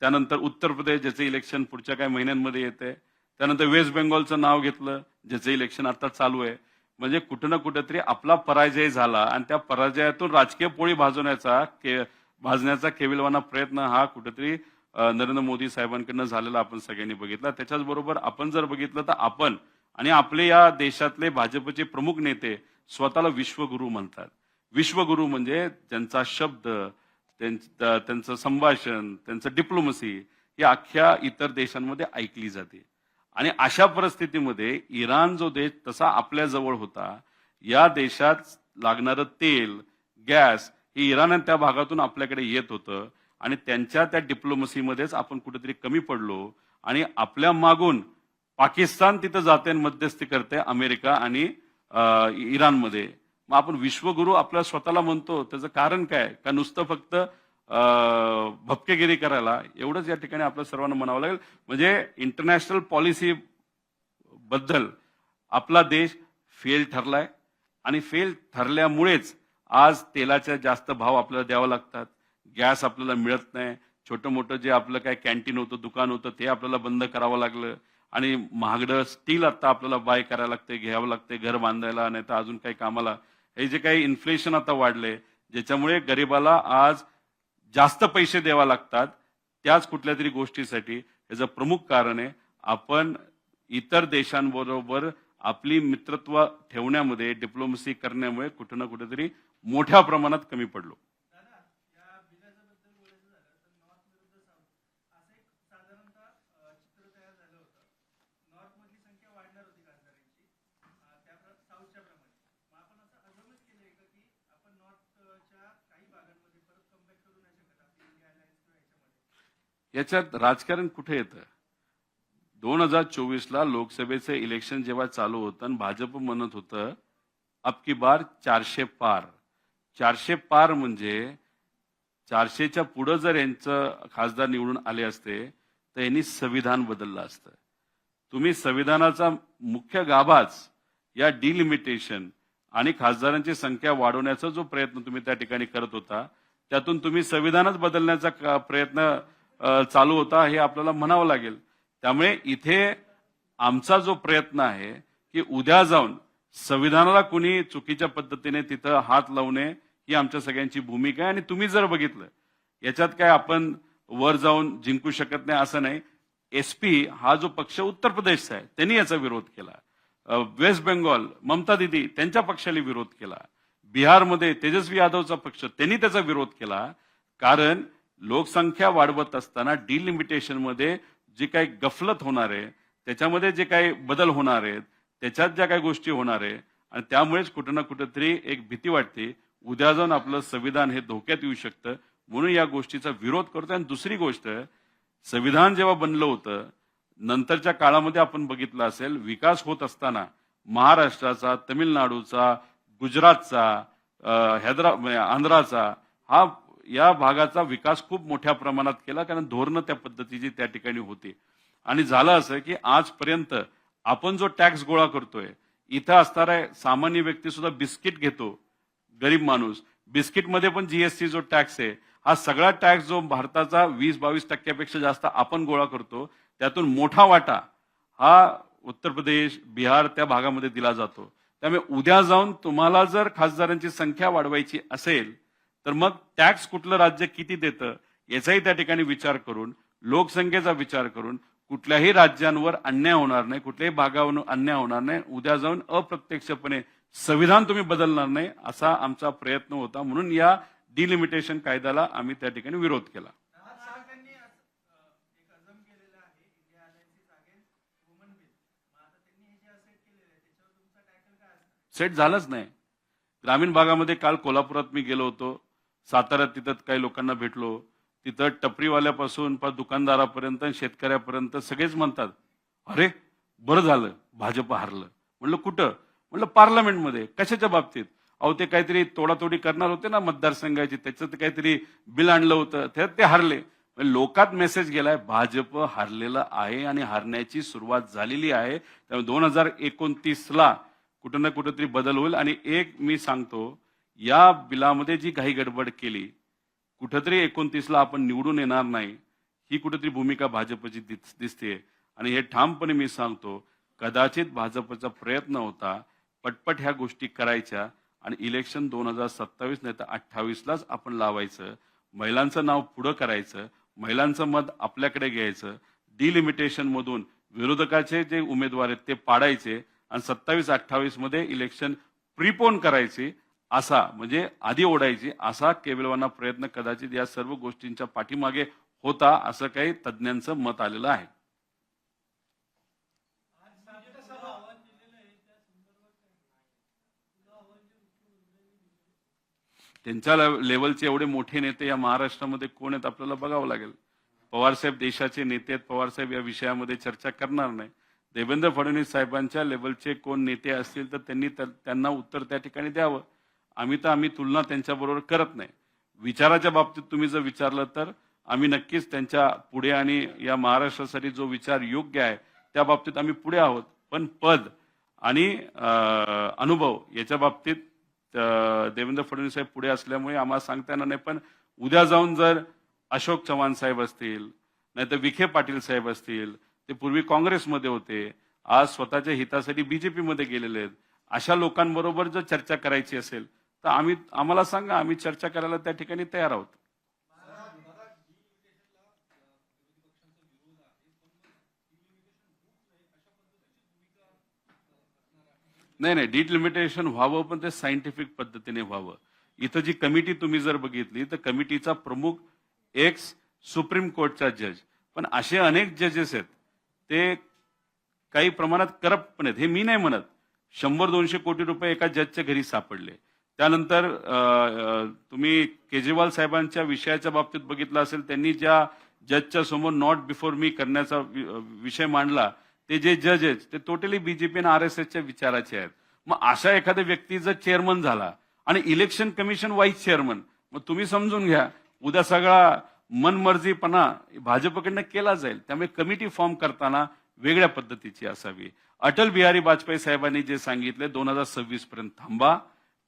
त्यानंतर उत्तर प्रदेश, ज्याचं इलेक्शन पुढच्या काही महिन्यांमध्ये येते. त्यानंतर वेस्ट बेंगॉलचं नाव घेतलं, ज्याचं इलेक्शन आता चालू आहे. म्हणजे कुठं ना कुठेतरी आपला पराजय झाला आणि त्या पराजयातून राजकीय पोळी भाजण्याचा केविलवाना प्रयत्न हा कुठेतरी नरेंद्र मोदी साहेबांकडनं झालेला आपण सगळ्यांनी बघितला. त्याच्याच बरोबर आपण जर बघितलं तर आपण आणि आपले या देशातले भाजपचे प्रमुख नेते स्वतःला विश्वगुरू म्हणतात. विश्वगुरू म्हणजे त्यांचा शब्द, त्यांचं संभाषण, त्यांचं डिप्लोमसी ही अख्ख्या इतर देशांमध्ये ऐकली जाते. आणि अशा परिस्थितीमध्ये इराण जो देश तसा आपल्या जवळ होता, या देशात लागणारं तेल, गॅस हे इराण आणि त्या भागातून आपल्याकडे येत होतं आणि त्यांच्या त्या डिप्लोमसीमध्येच आपण कुठेतरी कमी पडलो आणि आपल्या मागून पाकिस्तान तिथं जाते आणि मध्यस्थी करते अमेरिका आणि इराणमध्ये. मग आपण विश्वगुरू आपल्या स्वतःला म्हणतो, त्याचं कारण काय? का नुसतं फक्त भपकेगिरी करायला? एवढंच या ठिकाणी आपल्या सर्वांना म्हणावं लागेल. म्हणजे इंटरनॅशनल पॉलिसी बद्दल आपला देश फेल ठरलाय आणि फेल ठरल्यामुळेच आज तेलाचे जास्त भाव आपल्याला द्यावे लागतात, गॅस आपल्याला मिळत नाही, छोटं मोठं जे आपलं काय कॅन्टीन होतं, दुकान होतं ते आपल्याला बंद करावं लागलं आणि महागडं स्टील आता आपल्याला बाय करायला लागते, घ्यावं लागते घर बांधायला, नाही तर अजून काही कामाला. हे जे काही इन्फ्लेशन आता वाढले, ज्याच्यामुळे गरिबाला आज जास्त पैसे द्यावा लागतात त्याच कुठल्या तरी गोष्टीसाठी. याचं प्रमुख कारण आहे आपण इतर देशांबरोबर आपली मित्रत्व ठेवण्यामध्ये, डिप्लोमसी करण्यामुळे कुठं ना कुठेतरी मोठ्या प्रमाणात कमी पडलो. याच्यात राजकारण कुठे येतं? 2024ला लोकसभेचं इलेक्शन जेव्हा चालू होतं आणि भाजप म्हणत होतं अब की बार 400 पार. 400 पार म्हणजे 400च्या पुढे जर यांचं खासदार निवडून आले असते तर यांनी संविधान बदललं असतं. तुम्ही संविधानाचा मुख्य गाभाच या डिलिमिटेशन आणि खासदारांची संख्या वाढवण्याचा जो प्रयत्न तुम्ही त्या ठिकाणी करत होता, त्यातून तुम्ही संविधानच बदलण्याचा प्रयत्न चालू होता हे आपल्याला म्हणावं लागेल. त्यामुळे इथे आमचा जो प्रयत्न आहे की उद्या जाऊन संविधानाला कुणी चुकीच्या पद्धतीने तिथं हात लावणे ही आमच्या सगळ्यांची भूमिका आहे. आणि तुम्ही जर बघितलं याच्यात काय आपण वर जाऊन जिंकू शकत नाही असं नाही. एसपी हा जो पक्ष उत्तर प्रदेशचा आहे त्यांनी याचा विरोध केला. वेस्ट बेंगॉल ममता दिदी त्यांच्या पक्षाला विरोध केला. बिहारमध्ये तेजस्वी यादवचा पक्ष त्यांनी त्याचा विरोध केला. कारण लोकसंख्या वाढवत असताना डिलिमिटेशन मध्ये जी काही गफलत होणार आहे, त्याच्यामध्ये जे काही बदल होणार आहेत, त्याच्यात ज्या काही गोष्टी होणार आहे आणि त्यामुळेच कुठं ना कुठेतरी एक भीती वाटते उद्या जाऊन आपलं संविधान हे धोक्यात येऊ शकतं. म्हणून या गोष्टीचा विरोध करतो. आणि दुसरी गोष्ट, संविधान जेव्हा बनलं होतं नंतरच्या काळामध्ये आपण बघितलं असेल, विकास होत असताना महाराष्ट्राचा, तमिळनाडूचा, गुजरातचा, आंध्राचा हा या भागाचा विकास खूप मोठ्या प्रमाणात केला. कारण धोरणं त्या पद्धतीची त्या ठिकाणी होती. आणि झालं असं की आजपर्यंत आपण जो टॅक्स गोळा करतोय, इथं असणारा सामान्य व्यक्ती सुद्धा बिस्किट घेतो, गरीब माणूस, बिस्किटमध्ये पण जीएसटी जो टॅक्स आहे, हा सगळा टॅक्स जो भारताचा 20-22% जास्त आपण गोळा करतो, त्यातून मोठा वाटा हा उत्तर प्रदेश, बिहार त्या भागामध्ये दिला जातो. त्यामुळे उद्या जाऊन तुम्हाला जर खासदारांची संख्या वाढवायची असेल तर मग टॅक्स कुठलं राज्य किती देतं याचाही त्या ठिकाणी विचार करून, लोकसंख्येचा विचार करून कुठल्याही राज्यांवर अन्याय होणार नाही, कुठल्याही भागावर अन्याय होणार नाही. उद्या जाऊन अप्रत्यक्षपणे संविधान तुम्ही बदलणार नाही असा आमचा प्रयत्न होता. म्हणून या डिलिमिटेशन कायद्याला आम्ही त्या ठिकाणी विरोध केला. सेट झालंच नाही. ग्रामीण भागामध्ये काल कोल्हापुरात मी गेलो होतो, साताऱ्यात तिथं काही लोकांना भेटलो. तिथं टपरीवाल्यापासून दुकानदारापर्यंत शेतकऱ्यापर्यंत सगळेच म्हणतात, अरे बरं झालं भाजप हारलं. म्हणलं कुठं? म्हणलं पार्लमेंटमध्ये. कशाच्या बाबतीत? अहो ते काहीतरी तोडातोडी करणार होते ना मतदारसंघाची, त्याचं काहीतरी बिल आणलं होतं, ते हारले. म्हणजे लोकात मेसेज गेलाय भाजप हारलेलं आहे आणि हारण्याची सुरुवात झालेली आहे. त्यामुळे 2029ला कुठं ना कुठेतरी बदल होईल. आणि एक मी सांगतो, या बिलामध्ये जी घाई गडबड केली, कुठेतरी 29ला आपण निवडून येणार नाही, ही कुठेतरी भूमिका भाजपची दिसते. आणि हे ठामपणे मी सांगतो, कदाचित भाजपचा प्रयत्न होता पटपट ह्या गोष्टी करायच्या आणि इलेक्शन 2027 नाही तर 28लाच आपण लावायचं. महिलांचं नाव पुढं करायचं, महिलांचं मत आपल्याकडे घ्यायचं, डिलिमिटेशन मधून विरोधकाचे जे उमेदवार आहेत ते पाडायचे आणि 27-28 मध्ये इलेक्शन प्रीपोन करायचे, असा म्हणजे आधी ओढायची, असा केविलवाना प्रयत्न कदाचित या सर्व गोष्टींच्या पाठीमागे होता, असं काही तज्ज्ञांचं मत आलेलं आहे. त्यांच्या लेवलचे एवढे मोठे नेते या महाराष्ट्रामध्ये कोण आहेत आपल्याला बघावं लागेल. पवारसाहेब देशाचे नेते आहेत, पवारसाहेब या विषयामध्ये चर्चा करणार नाही. देवेंद्र फडणवीस साहेबांच्या लेवलचे कोण नेते असतील तर त्यांनी त्यांना उत्तर त्या ठिकाणी द्यावं. आम्ही तुलना त्यांच्याबरोबर करत नाही. विचाराच्या बाबतीत तुम्ही जर विचारलं तर आम्ही नक्कीच त्यांच्या पुढे आणि या महाराष्ट्रासाठी जो विचार योग्य आहे त्या बाबतीत आम्ही पुढे आहोत. पण पद आणि अनुभव याच्या बाबतीत देवेंद्र फडणवीस साहेब पुढे असल्यामुळे आम्हाला सांगता येणार नाही. पण उद्या जाऊन जर अशोक चव्हाण साहेब असतील, नाहीतर विखे पाटील साहेब असतील, ते पूर्वी काँग्रेसमध्ये होते, आज स्वतःच्या हितासाठी बीजेपी मध्ये गेलेले आहेत, अशा लोकांबरोबर जर चर्चा करायची असेल तर आम्हाला सांगा, आम्ही चर्चा करायला त्या ठिकाणी तयार आहोत. नाही, डिलिमिटेशन व्हावं, पण ते सायंटिफिक पद्धतीने व्हावं. इथं जी कमिटी तुम्ही जर बघितली तर कमिटीचा प्रमुख एक्स सुप्रीम कोर्टचा जज, पण असे अनेक जजेस आहेत ते काही प्रमाणात करप्ट पण आहेत. हे मी नाही म्हणत. 100-200 कोटी रुपये एका जजच्या घरी सापडले. त्यानंतर तुम्ही केजरीवाल साहेबांच्या विषयाच्या बाबतीत बघितलं असेल, त्यांनी ज्या जजच्या समोर नॉट बिफोर मी करण्याचा विषय मांडला, ते जे जज आहेत ते टोटली बीजेपी आणि आरएसएसच्या विचाराचे आहेत. मग अशा एखाद्या व्यक्ती जर चेअरमन झाला आणि इलेक्शन कमिशन वाईस चेअरमन, मग तुम्ही समजून घ्या उद्या सगळा मनमर्जीपणा भाजपकडनं केला जाईल. त्यामुळे कमिटी फॉर्म करताना वेगळ्या पद्धतीची असावी. अटल बिहारी वाजपेयी साहेबांनी जे सांगितले 2026 पर्यंत थांबा,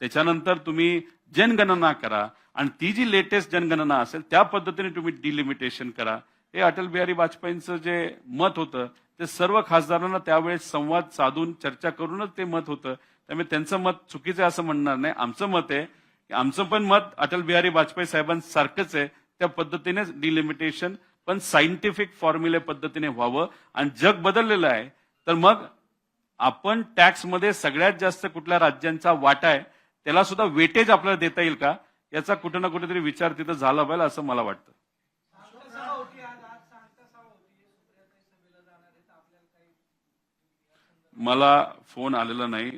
त्याच्यानंतर तुम्ही जनगणना करा आणि ती जी लेटेस्ट जनगणना असेल त्या पद्धतीने तुम्ही डिलिमिटेशन करा. हे अटल बिहारी वाजपेयींचं जे मत होतं ते सर्व खासदारांना त्यावेळेस संवाद साधून चर्चा करूनच ते मत होतं. त्यामुळे त्यांचं मत चुकीचं आहे असं म्हणणार नाही. आमचं मत आहे की आमचं पण मत अटल बिहारी वाजपेयी साहेबांसारखंच आहे. त्या पद्धतीनेच डिलिमिटेशन पण सायंटिफिक फॉर्म्युले पद्धतीने व्हावं. आणि जग बदललेलं आहे, तर मग आपण टॅक्समध्ये सगळ्यात जास्त कुठल्या राज्यांचा वाटा आहे त्याला सुद्धा वेटेज आपल्याला देता येईल का, याचा कुठं ना कुठेतरी विचार तिथं झाला पाहिजे असं मला वाटतं. मला फोन आलेला नाही.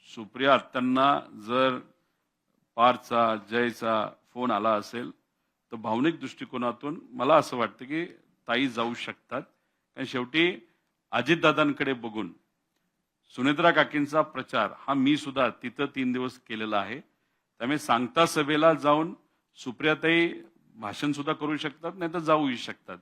सुप्रिया आत्यांना जर पारचा जयचा फोन आला असेल तर भावनिक दृष्टिकोनातून मला असं वाटतं की ताई जाऊ शकतात. कारण शेवटी अजितदादांकडे बघून सुनेत्रा काकींचा प्रचार हा मी सुद्धा तिथं 3 दिवस केलेला आहे. त्यामुळे सांगता सभेला जाऊन सुप्रियाताई भाषण सुद्धा करू शकतात, नाही तर जाऊही शकतात.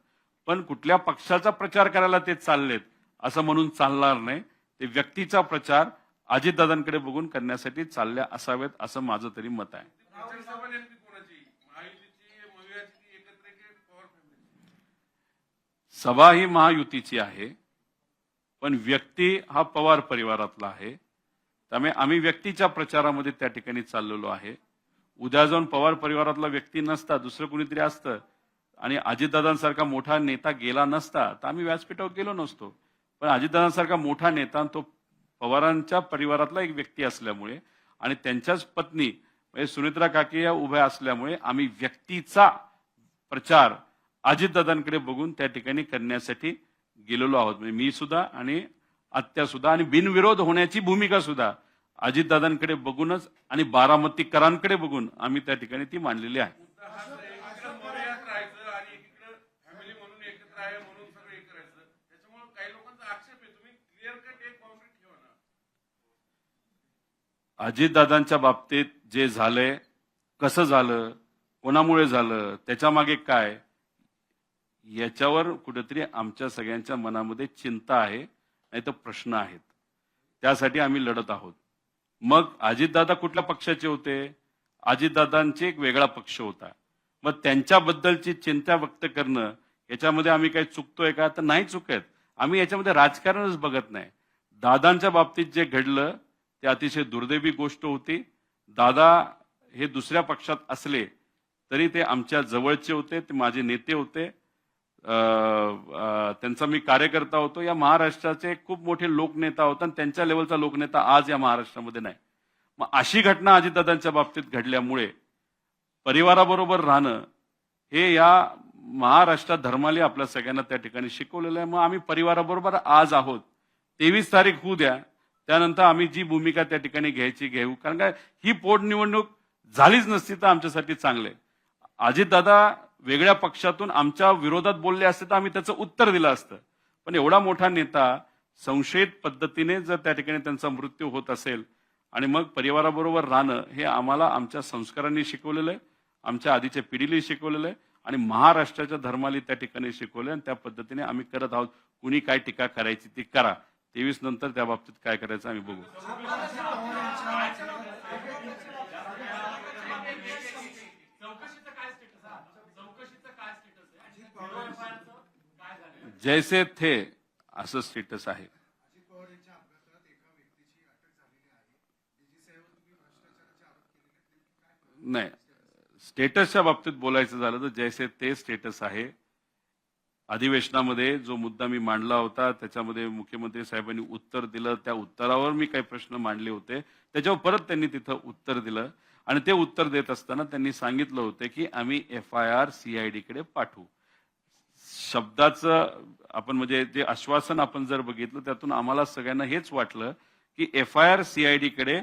पण कुठल्या पक्षाचा प्रचार करायला ते चाललेत असं म्हणून चालणार नाही. ते व्यक्तीचा प्रचार अजितदादांकडे बघून करण्यासाठी चालल्या असावेत असं माझं तरी मत आहे. सभा ही महायुतीची आहे, पण व्यक्ती हा पवार परिवारातला आहे. त्यामुळे आम्ही व्यक्तीच्या प्रचारामध्ये त्या ठिकाणी चाललेलो आहे. उद्या जाऊन पवार परिवारातला व्यक्ती नसता, दुसरं कुणीतरी असतं आणि अजितदादांसारखा मोठा नेता गेला नसता तर आम्ही व्यासपीठावर गेलो नसतो. पण अजितदादांसारखा मोठा नेता तो पवारांच्या परिवारातला एक व्यक्ती असल्यामुळे आणि त्यांच्याच पत्नी म्हणजे सुनेत्रा काकी या उभ्या असल्यामुळे आम्ही व्यक्तीचा प्रचार अजितदादांकडे बघून त्या ठिकाणी करण्यासाठी गेलेलो आहोत. म्हणजे मी सुद्धा आणि आत्या सुद्धा आणि बिनविरोध होण्याची भूमिका सुद्धा अजितदादांकडे बघूनच आणि बारामतीकरांकडे बघून आम्ही त्या ठिकाणी ती मांडलेली आहे. अजितदादांच्या बाबतीत जे झालंय, कसं झालं, कोणामुळे झालं, त्याच्या मागे काय, याच्यावर कुठेतरी आमच्या सगळ्यांच्या मनामध्ये चिंता आहे, नाही तर प्रश्न आहेत. त्यासाठी आम्ही लढत आहोत. मग अजितदादा कुठल्या पक्षाचे होते? अजितदादांचे एक वेगळा पक्ष होता. मग त्यांच्याबद्दलची चिंता व्यक्त करणं याच्यामध्ये आम्ही काही चुकतोय का? तर नाही चुकत. आम्ही याच्यामध्ये राजकारणच बघत नाही. दादांच्या बाबतीत जे घडलं ते अतिशय दुर्दैवी गोष्ट होती. दादा हे दुसऱ्या पक्षात असले तरी ते आमच्या जवळचे होते, ते माझे नेते होते. त्यांचा मी कार्यकर्ता होतो. या महाराष्ट्राचे खूप मोठे लोकनेता होता आणि त्यांच्या लेवलचा लोकनेता आज या महाराष्ट्रामध्ये नाही. मग अशी घटना अजितदादांच्या बाबतीत घडल्यामुळे परिवाराबरोबर राहणं हे या महाराष्ट्रात धर्माले आपल्या सगळ्यांना त्या ठिकाणी शिकवलेलं आहे. मग आम्ही परिवाराबरोबर आज आहोत. 23 तारीख होऊ द्या, त्यानंतर आम्ही जी भूमिका त्या ठिकाणी घ्यायची घेऊ. कारण काय ही पोटनिवडणूक झालीच नसती तर आमच्यासाठी चांगले. अजितदादा वेगळ्या पक्षातून आमच्या विरोधात बोलले असते तर आम्ही त्याचं उत्तर दिलं असतं. पण एवढा मोठा नेता संशयित पद्धतीने जर त्या ठिकाणी त्यांचा मृत्यू होत असेल आणि मग परिवाराबरोबर राहणं हे आम्हाला आमच्या संस्कारांनी शिकवलेलं आहे, आमच्या आधीच्या पिढीला शिकवलेलं आहे आणि महाराष्ट्राच्या धर्माला त्या ठिकाणी शिकवलं आणि त्या पद्धतीने आम्ही करत आहोत. कुणी काय टीका करायची ती करा. 23 नंतर त्या बाबतीत काय करायचं आम्ही बघू. जैसे थे असं स्टेटस आहे. नाही, स्टेटसच्या बाबतीत बोलायचं झालं तर जैसे ते स्टेटस आहे. अधिवेशनामध्ये जो मुद्दा मी मांडला होता त्याच्यामध्ये मुख्यमंत्री साहेबांनी उत्तर दिलं. त्या उत्तरावर मी काही प्रश्न मांडले होते, त्याच्यावर परत त्यांनी तिथं उत्तर दिलं आणि ते उत्तर देत असताना त्यांनी सांगितलं होतं की आम्ही FIR CID कडे पाठवू. शब्दाचं आपण म्हणजे जे आश्वासन आपण जर बघितलं त्यातून आम्हाला सगळ्यांना हेच वाटलं की FIR CID कडे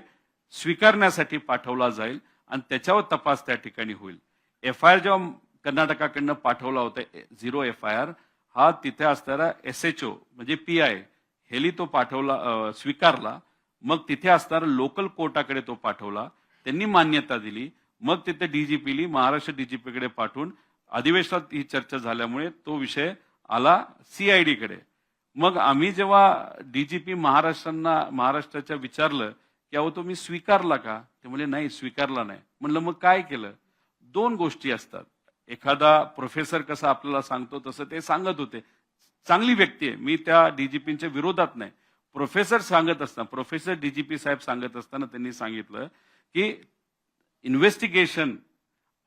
स्वीकारण्यासाठी पाठवला जाईल आणि त्याच्यावर तपास त्या ठिकाणी होईल. FIR जेव्हा कर्नाटकाकडनं पाठवला होता 0 FIR हा तिथे असणारा SHO म्हणजे PI हेली तो पाठवला, स्वीकारला. मग तिथे असणारा लोकल कोर्टाकडे तो पाठवला, त्यांनी मान्यता दिली. मग तिथे DGPली महाराष्ट्र DGP कडे पाठवून अधिवेशनात ही चर्चा झाल्यामुळे तो विषय आला CID कडे. मग आम्ही जेव्हा DGP महाराष्ट्राच्या विचारलं की अहो तुम्ही स्वीकारला का, ते म्हणजे नाही स्वीकारला नाही. म्हणलं मग काय केलं? दोन गोष्टी असतात. एखादा प्रोफेसर कसं आपल्याला सांगतो तसं ते सांगत होते. चांगली व्यक्ती आहे, मी त्या DGPच्या विरोधात नाही. प्रोफेसर सांगत असताना प्रोफेसर DGP साहेब सांगत असताना त्यांनी सांगितलं की इन्व्हेस्टिगेशन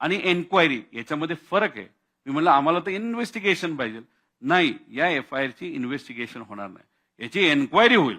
आणि एन्क्वायरी याच्यामध्ये फरक आहे. मी म्हणलं आम्हाला तर इन्व्हेस्टिगेशन पाहिजे. नाही, या FIR ची इन्व्हेस्टिगेशन होणार नाही, याची एन्क्वायरी होईल.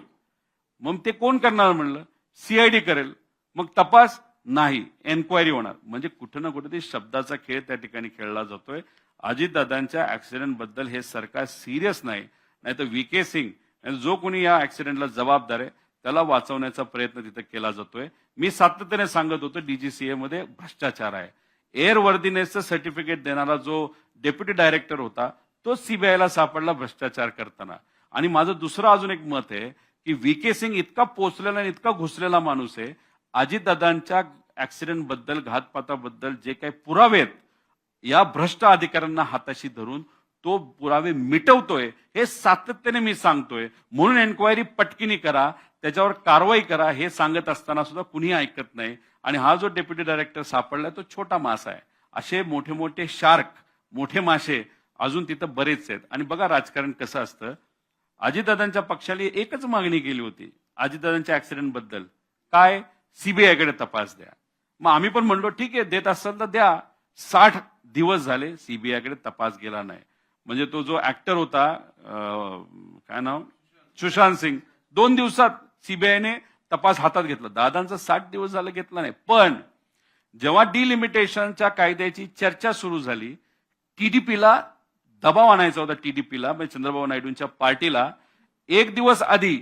मग ते कोण करणार म्हणलं? CID करेल. मग तपास नाही, एन्क्वायरी होणार. म्हणजे कुठं ना कुठे शब्दाचा खेळ त्या ठिकाणी खेळला जातोय. अजितदादांच्या ऍक्सिडेंट बद्दल हे सरकार सिरियस नाही, नाहीतर VK सिंग जो कोणी या ऍक्सिडेंटला जबाबदार आहे त्याला वाचवण्याचा प्रयत्न तिथे केला जातोय. मी सातत्याने सांगत होतो DGCA मध्ये भ्रष्टाचार आहे. एअर वर्दीनेसचं सर्टिफिकेट देणारा जो डेप्युटी डायरेक्टर होता तो CBIला सापडला भ्रष्टाचार करताना. आणि माझं दुसरं अजून एक मत आहे की VK सिंग इतका पोचलेला आणि इतका घुसलेला माणूस आहे. अजितदादांच्या ऍक्सिडेंट बद्दल घातपाताबद्दल जे काही पुरावे आहेत या भ्रष्ट अधिकाऱ्यांना हाताशी धरून तो पुरावे मिटवतोय हे सातत्याने मी सांगतोय. म्हणून एन्क्वायरी पटकिनी करा, त्याच्यावर कारवाई करा हे सांगत असताना सुद्धा कुणी ऐकत नाही. आणि हा जो डेप्युटी डायरेक्टर सापडलाय तो छोटा मासा आहे. असे मोठे मोठे शार्क, मोठे मासे अजून तिथं बरेच आहेत. आणि बघा राजकारण कसं असतं. अजितदादांच्या पक्षाने एकच मागणी केली होती अजितदादांच्या ऍक्सिडेंट बद्दल, काय? CBI कडे तपास द्या. मग आम्ही पण म्हणलो ठीक आहे देत असाल तर द्या. 60 दिवस झाले CBI कडे तपास गेला नाही. म्हणजे तो जो ऍक्टर होता काय नाव, सुशांत सिंग, 2 दिवसात CBIने तपास हातात घेतला. दादांचा 60 दिवस झालं घेतला नाही. पण जेव्हा डिलिमिटेशनच्या कायद्याची चर्चा सुरू झाली, TDPला दबाव आणायचा होता. TDPला म्हणजे चंद्रबाबू नायडूंच्या पार्टीला 1 दिवस आधी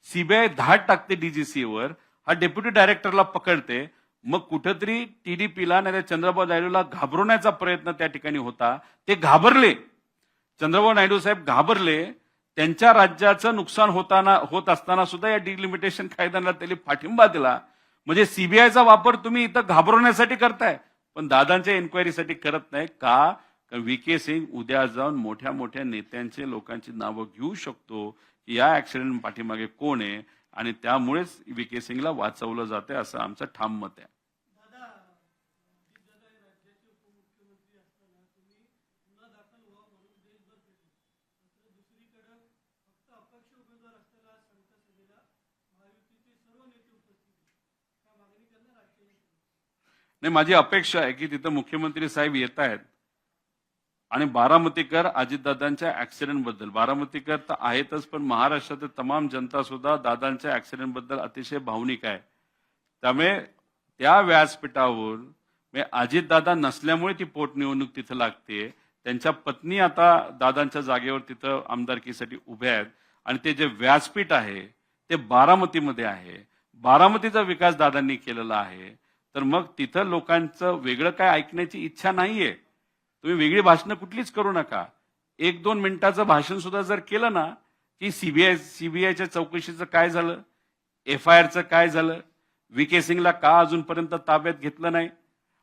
CBI धाड टाकते DGCAवर, हा डेप्युटी डायरेक्टरला पकडते. मग कुठेतरी TDPला नाही चंद्रबाबू नायडूला घाबरवण्याचा प्रयत्न त्या ठिकाणी होता. ते घाबरले, चंद्रबाबू नायडू साहेब घाबरले. त्यांच्या राज्याचं नुकसान होत असताना सुद्धा या डिलिमिटेशन कायद्याला त्यांनी पाठिंबा दिला. म्हणजे CBIचा वापर तुम्ही इथं घाबरवण्यासाठी करताय पण दादांच्या एन्क्वायरीसाठी करत नाही का? कारण व्ही.के. सिंग उद्या जाऊन मोठ्या मोठ्या नेत्यांचे लोकांची नावं घेऊ शकतो की या ऍक्सिडेंट पाठीमागे कोण आहे, आणि त्यामुळेच व्ही.के. सिंगला वाचवलं जाते असं आमचं ठाम मत आहे. नाही, माझी अपेक्षा आहे की तिथं मुख्यमंत्री साहेब येत आहेत आणि बारामतीकर अजितदादांच्या ऍक्सिडेंट बद्दल, बारामतीकर तर आहेतच पण महाराष्ट्रातील तमाम जनता सुद्धा दादांच्या ऍक्सिडेंट बद्दल अतिशय भावनिक आहे. त्यामुळे त्या व्यासपीठावर अजितदादा नसल्यामुळे ती पोटनिवडणूक तिथं लागते. त्यांच्या पत्नी आता दादांच्या जागेवर तिथं आमदारकीसाठी उभ्या आहेत आणि ते जे व्यासपीठ आहे ते बारामतीमध्ये आहे. बारामतीचा विकास दादांनी केलेला आहे. तर मग तिथं लोकांचं वेगळं काय ऐकण्याची इच्छा नाहीये. तुम्ही वेगळी भाषणं कुठलीच करू नका. 1-2 मिनिटाचं भाषण सुद्धा जर केलं ना की सीबीआयच्या चौकशीचं काय झालं, FIRचं काय झालं, व्ही.के. सिंगला का अजूनपर्यंत ताब्यात घेतलं नाही,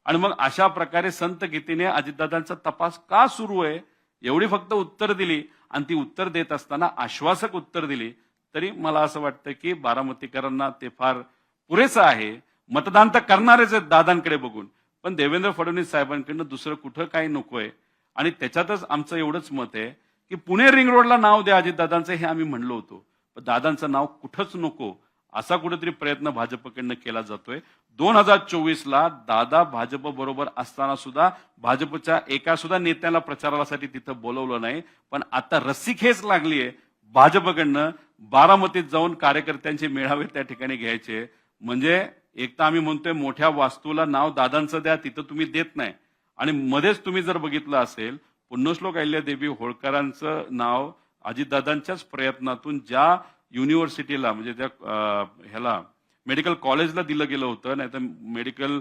आणि मग अशा प्रकारे संत गतीने अजितदादांचा तपास का सुरू आहे, एवढी फक्त उत्तर दिली आणि ती उत्तर देत असताना आश्वासक उत्तर दिली, तरी मला असं वाटतं की बारामतीकरांना ते फार पुरेसं आहे. मतदान तर करणारच आहेत दादांकडे बघून, पण देवेंद्र फडणवीस साहेबांकडनं दुसरं कुठं काही नकोय. आणि त्याच्यातच आमचं एवढंच मत आहे की पुणे रिंग रोडला नाव द्या अजितदादांचं, हे आम्ही म्हणलो होतो, पण दादांचं नाव कुठंच नको असा कुठेतरी प्रयत्न भाजपकडनं केला जातोय. 2024ला दादा भाजप बरोबर असताना सुद्धा भाजपच्या एका सुद्धा नेत्याला प्रचारासाठी तिथं बोलवलं नाही. पण आता रस्सीखेच लागलीये भाजपकडनं बारामतीत जाऊन कार्यकर्त्यांचे मेळावे त्या ठिकाणी घ्यायचे. म्हणजे एक तर आम्ही म्हणतोय मोठ्या वास्तूला नाव दादांचं द्या, तिथं तुम्ही देत नाही. आणि मध्येच तुम्ही जर बघितलं असेल पुण्यश्लोक अहिल्यादेवी होळकरांचं नाव अजितदादांच्याच प्रयत्नातून ज्या युनिव्हर्सिटीला म्हणजे त्या ह्याला मेडिकल कॉलेजला दिलं गेलं होतं, नाही तर मेडिकल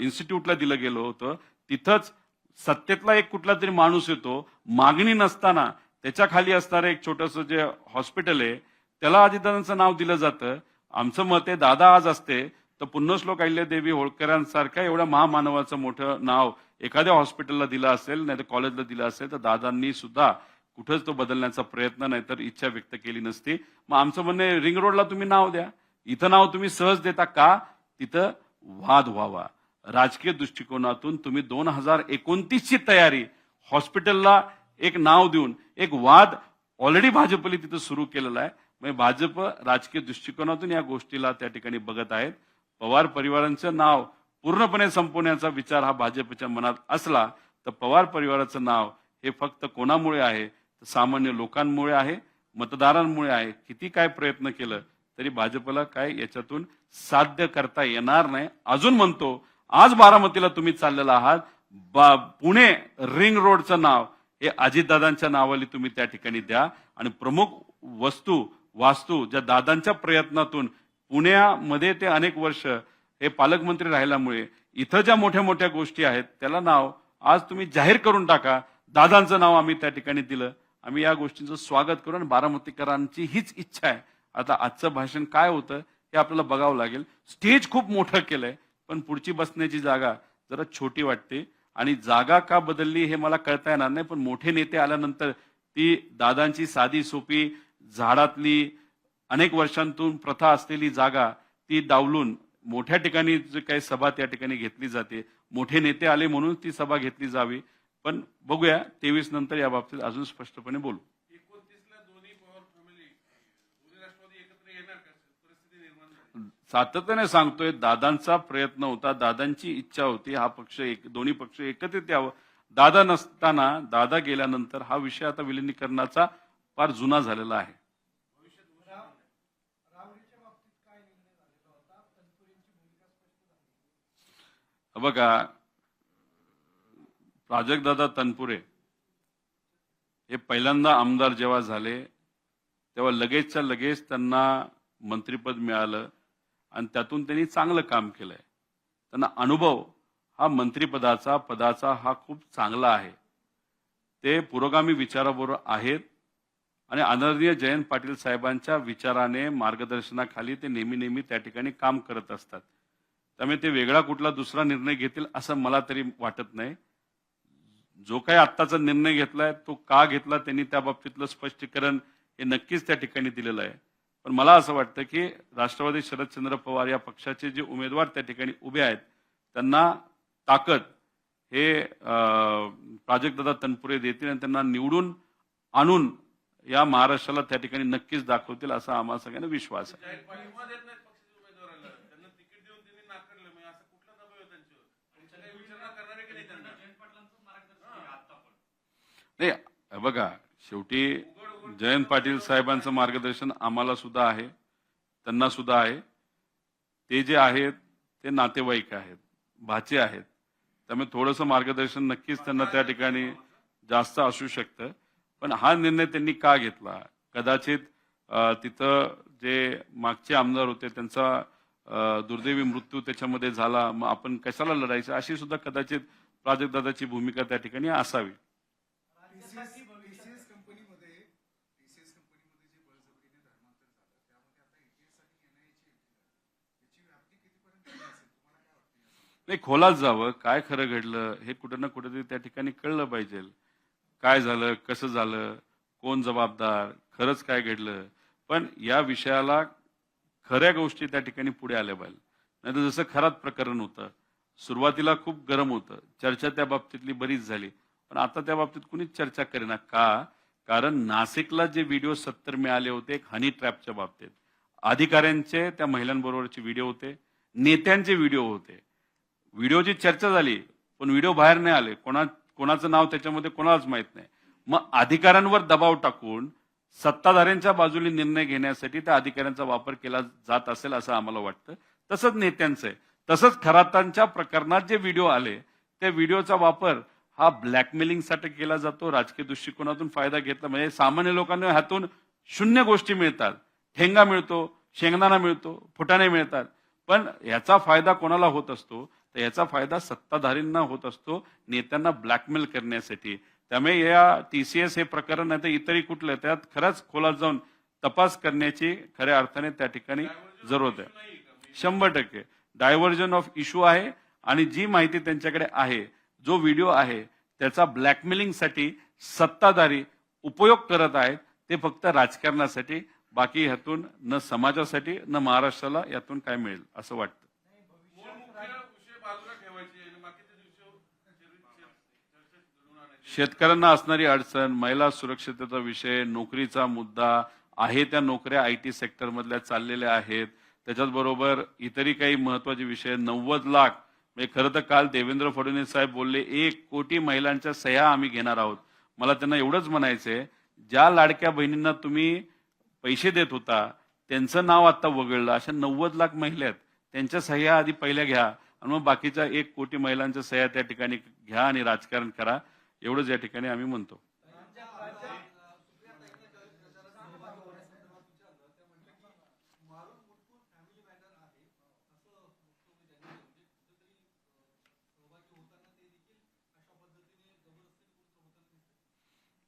इन्स्टिट्यूटला दिलं गेलं होतं, तिथंच सत्तेतला एक कुठला तरी माणूस येतो, मागणी नसताना त्याच्या खाली असणारं एक छोटंसं जे हॉस्पिटल आहे त्याला अजितदादांचं नाव दिलं जातं. आमचं मत आहे दादा आज असते तर पुण्यश्लोक अहिल्यादेवी होळकरांसारख्या एवढ्या महामानवाचं मोठं नाव एखाद्या हॉस्पिटलला दिलं असेल, नाही तर कॉलेजला दिलं असेल, तर दादांनी सुद्धा कुठंच तो बदलण्याचा प्रयत्न नाही तर इच्छा व्यक्त केली नसती. मग आमचं म्हणणं रिंग रोडला तुम्ही नाव द्या, इथं नाव तुम्ही सहज देता का, तिथं वाद व्हावा. राजकीय दृष्टिकोनातून तुम्ही 2029ची तयारी हॉस्पिटलला एक नाव देऊन एक वाद ऑलरेडी भाजपने तिथं सुरू केलेला आहे. म्हणजे भाजप राजकीय दृष्टिकोनातून या गोष्टीला त्या ठिकाणी बघत आहेत. पवार परिवारांचं नाव पूर्णपणे संपवण्याचा विचार हा भाजपच्या मनात असला तर पवार परिवाराचं नाव हे फक्त कोणामुळे आहे, तर सामान्य लोकांमुळे आहे, मतदारांमुळे आहे. किती काय प्रयत्न केलं तरी भाजपला काय याच्यातून साध्य करता येणार नाही. अजून म्हणतो आज बारामतीला तुम्ही चाललेला आहात, पुणे रिंग रोडचं नाव हे अजितदादांच्या नावाने तुम्ही त्या ठिकाणी द्या. आणि प्रमुख वास्तू ज्या दादांच्या प्रयत्नातून पुण्यामध्ये ते अनेक वर्ष हे पालकमंत्री राहिल्यामुळे इथं ज्या मोठ्या मोठ्या गोष्टी आहेत त्याला नाव आज तुम्ही जाहीर करून टाका. दादांचं नाव आम्ही त्या ठिकाणी दिलं, आम्ही या गोष्टींचं स्वागत करू. आणि बारामतीकरांची हीच इच्छा आहे. आता आजचं भाषण काय होतं हे आपल्याला बघावं लागेल. स्टेज खूप मोठं केलंय पण पुढची बसण्याची जागा जरा छोटी वाटते. आणि जागा का बदलली हे मला कळता येणार नाही, पण मोठे नेते आल्यानंतर ती दादांची साधी सोपी झाडातली अनेक वर्षांतून प्रथा असलेली जागा ती डावलून मोठ्या ठिकाणी जी काही सभा त्या ठिकाणी घेतली जाते, मोठे नेते आले म्हणून ती सभा घेतली जावी. पण बघूया 23 नंतर या बाबतीत अजून स्पष्टपणे बोलू. 29ला दोन्ही पवार फॅमिली राष्ट्रवादी एकत्र येणार का, परिस्थिती निर्माण झाली? सातत्याने सांगतोय दादांचा प्रयत्न होता, दादांची इच्छा होती हा पक्ष दोन्ही पक्ष एकत्रित यावं. दादा नसताना, दादा गेल्यानंतर हा विषय आता विलिनीकरणाचा फार जुना झालेला आहे. बघा, प्राजक्तदादा तनपुरे हे पहिल्यांदा आमदार जेव्हा झाले तेव्हा लगेचच्या लगेच त्यांना मंत्रिपद मिळालं आणि त्यातून त्यांनी चांगलं काम केलंय. त्यांना अनुभव हा पदाचा हा खूप चांगला आहे. ते पुरोगामी विचाराबरोबर आहेत आणि आदरणीय जयंत पाटील साहेबांच्या विचाराने मार्गदर्शनाखाली ते नेहमी त्या ठिकाणी काम करत असतात. त्यामुळे ते वेगळा कुठला दुसरा निर्णय घेतील असं मला तरी वाटत नाही. जो काही आत्ताचा निर्णय घेतलाय तो का घेतला त्यांनी त्या बाबतीतलं स्पष्टीकरण हे नक्कीच त्या ठिकाणी दिलेलं आहे. पण मला असं वाटतं की राष्ट्रवादी शरदचंद्र पवार या पक्षाचे जे उमेदवार त्या ठिकाणी उभे आहेत त्यांना ताकद हे प्राजक्तदादा तनपुरे देतील आणि त्यांना निवडून आणून या महाराष्ट्राला त्या ठिकाणी नक्कीच दाखवतील असा आम्हाला सगळ्यांना विश्वास आहे. जाहीर पाठिंबा देत नाहीत पक्षाच्या उमेदवाराला, त्यांना तिकीट देऊन त्यांनी नाकारलं, मग असा कुठला दबाव आहे त्यांच्यावर? तुमच्या काही विचारणा करणार आहे की नाही त्यांना? नाही हे बघा, शेवटी जयंत पाटील साहेबांचं मार्गदर्शन आम्हाला सुद्धा आहे, त्यांना सुद्धा आहे. ते जे आहेत ते नातेवाईक आहेत, भाचे आहेत, त्यामुळे थोडंसं मार्गदर्शन नक्कीच त्यांना त्या ठिकाणी जास्त असू शकतं. पण हा निर्णय त्यांनी का घेतला? कदाचित तिथं जे मागचे आमदार होते त्यांचा दुर्दैवी मृत्यू त्याच्यामध्ये झाला, मग आपण कशाला लढायचं अशी सुद्धा कदाचित प्राजक्तदादाची भूमिका त्या ठिकाणी असावी. टीसीएस कंपनीमध्ये जे बळजबरीने धर्मांतर झालं त्यामध्ये आता एटीएस आणि एनआयची याची व्याप्ती कितीपर्यंत गेली असेल तुम्हाला काय वाटतं? नाही, खोलात जावं, काय खरं घडलं हे कुठं ना कुठेतरी त्या ठिकाणी कळलं पाहिजे. काय झालं, कसं झालं, कोण जबाबदार, खरंच काय घडलं. पण या विषयाला खऱ्या गोष्टी त्या ठिकाणी पुढे आल्या पाहिजे. नाहीतर जसं खरात प्रकरण होतं, सुरुवातीला खूप गरम होतं, चर्चा त्या बाबतीतली बरीच झाली, पण आता त्या बाबतीत कुणीच चर्चा करेना. का? कारण नाशिकला जे व्हिडिओ 70 मिळाले होते एक हनी ट्रॅपच्या बाबतीत, अधिकाऱ्यांचे त्या महिलांबरोबरचे व्हिडिओ होते, नेत्यांचे व्हिडिओ होते. व्हिडिओची चर्चा झाली पण व्हिडिओ बाहेर नाही आले, कोणाचं नाव त्याच्यामध्ये कोणालाच माहित नाही. मग अधिकाऱ्यांवर दबाव टाकून सत्ताधाऱ्यांच्या बाजूने निर्णय घेण्यासाठी त्या अधिकाऱ्यांचा वापर केला जात असेल असं आम्हाला वाटतं. तसंच नेत्यांचं आहे. तसंच खरातांच्या प्रकरणात जे व्हिडिओ आले त्या व्हिडिओचा वापर हा ब्लॅकमेलिंगसाठी केला जातो, राजकीय दृष्टिकोनातून फायदा घेतला. म्हणजे सामान्य लोकांना ह्यातून शून्य गोष्टी मिळतात, ठेंगा मिळतो, शेंगदाणा मिळतो, फुटाणे मिळतात. पण याचा फायदा कोणाला होत असतो? तर याचा फायदा सत्ताधारींना होत असतो, नेत्यांना ब्लॅकमेल करण्यासाठी. त्यामुळे या टीसीएस हे प्रकरण नाही तर इतरही कुठलं त्यात खरंच खोलात जाऊन तपास करण्याची खऱ्या अर्थाने त्या ठिकाणी जरूरत आहे. 100% डायव्हर्जन ऑफ इश्यू आहे. आणि जी माहिती त्यांच्याकडे आहे, जो व्हिडिओ आहे, त्याचा ब्लॅकमेलिंगसाठी सत्ताधारी उपयोग करत आहेत. ते फक्त राजकारणासाठी, बाकी ह्यातून न समाजासाठी न महाराष्ट्राला यातून काय मिळेल असं वाटतं. विषय बाजूला ठेवायचे आणि बाकीच्या दिवशी शेतकऱ्यांना असणारी अडचण, महिला सुरक्षिततेचा विषय, नोकरीचा मुद्दा आहे, त्या नोकऱ्या आयटी सेक्टर मधल्या चाललेल्या आहेत. त्याच्याचबरोबर इतरही काही महत्वाचे विषय, 90 लाख म्हणजे खरं तर काल देवेंद्र फडणवीस साहेब बोलले 1 कोटी महिलांच्या सह्या आम्ही घेणार आहोत. मला त्यांना एवढंच म्हणायचंय, ज्या लाडक्या बहिणींना तुम्ही पैसे देत होता त्यांचं नाव आता वगळलं, अशा 90 लाख महिला आहेत, त्यांच्या सह्या आधी पहिल्या घ्या आणि मग बाकीच्या 1 कोटी महिलांच्या सह्या त्या ठिकाणी घ्या आणि राजकारण करा. एवढंच या ठिकाणी आम्ही म्हणतो.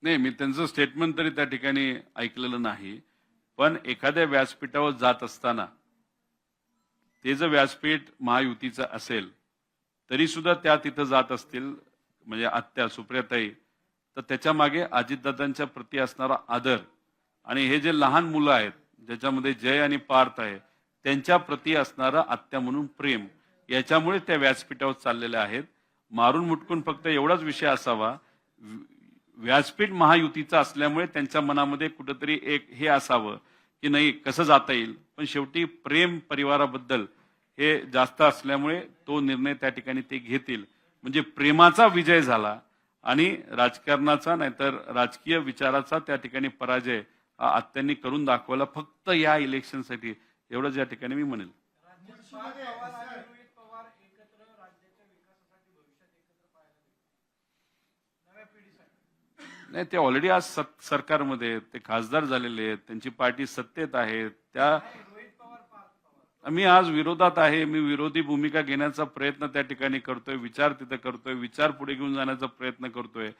नाही, मी त्यांचं स्टेटमेंट तरी त्या ठिकाणी ऐकलेलं नाही. पण एखाद्या व्यासपीठावर जात असताना ते जर व्यासपीठ महायुतीचं असेल तरी सुद्धा त्या तिथं जात असतील, म्हणजे आत्या सुप्रियाताई, तर त्याच्या मागे अजितदादांच्या प्रती असणारा आदर आणि हे जे लहान मुलं आहेत ज्याच्यामध्ये जय आणि पार्थ आहे त्यांच्या प्रती असणारा आत्या म्हणून प्रेम, याच्यामुळे त्या व्यासपीठावर चाललेल्या आहेत. मारून मुटकून फक्त एवढाच विषय असावा, व्यासपीठ महायुतीचं असल्यामुळे त्यांच्या मनामध्ये कुठंतरी एक हे असावं की नाही कसं जाता येईल. पण शेवटी प्रेम परिवाराबद्दल हे जास्त असल्यामुळे तो निर्णय त्या ठिकाणी ते घेतील. म्हणजे प्रेमाचा विजय झाला आणि राजकारणाचा नाहीतर राजकीय विचाराचा त्या ठिकाणी पराजय हा आत्यांनी करून दाखवला फक्त या इलेक्शनसाठी. एवढंच या ठिकाणी मी म्हणेल. नाही, ते ऑलरेडी आज सरकारमध्ये ते खासदार झालेले आहेत, त्यांची पार्टी सत्तेत आहे. त्या मी आज विरोधात आहे, मी विरोधी भूमिका घेण्याचा प्रयत्न त्या ठिकाणी करतोय, विचार तिथे करतोय, विचार पुढे घेऊन जाण्याचा प्रयत्न करतोय.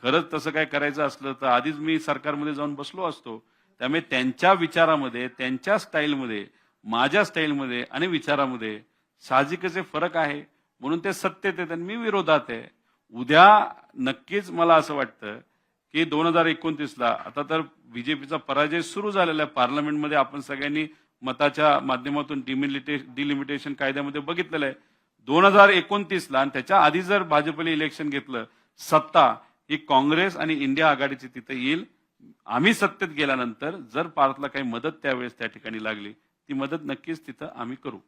खरंच तसं काय करायचं असलं तर आधीच मी सरकारमध्ये जाऊन बसलो असतो. त्यामुळे त्यांच्या विचारामध्ये, त्यांच्या स्टाईलमध्ये, माझ्या स्टाईलमध्ये आणि विचारामध्ये साहजिकच फरक आहे. म्हणून ते सत्तेत आहेत आणि मी विरोधात आहे. उद्या नक्कीच मला असं वाटतं की 2029ला आता तर बीजेपीचा पराजय सुरू झालेला आहे. पार्लमेंटमध्ये आपण सगळ्यांनी मताच्या माध्यमातून डिलिमिटेशन कायद्यामध्ये बघितलेलं आहे. 2029ला आणि त्याच्या आधी जर भाजपने इलेक्शन घेतलं, सत्ता ही काँग्रेस आणि इंडिया आघाडीची तिथे येईल. आम्ही सत्तेत गेल्यानंतर जर भारतला काही मदत त्यावेळेस त्या ठिकाणी लागली, ती मदत नक्कीच तिथं आम्ही करू.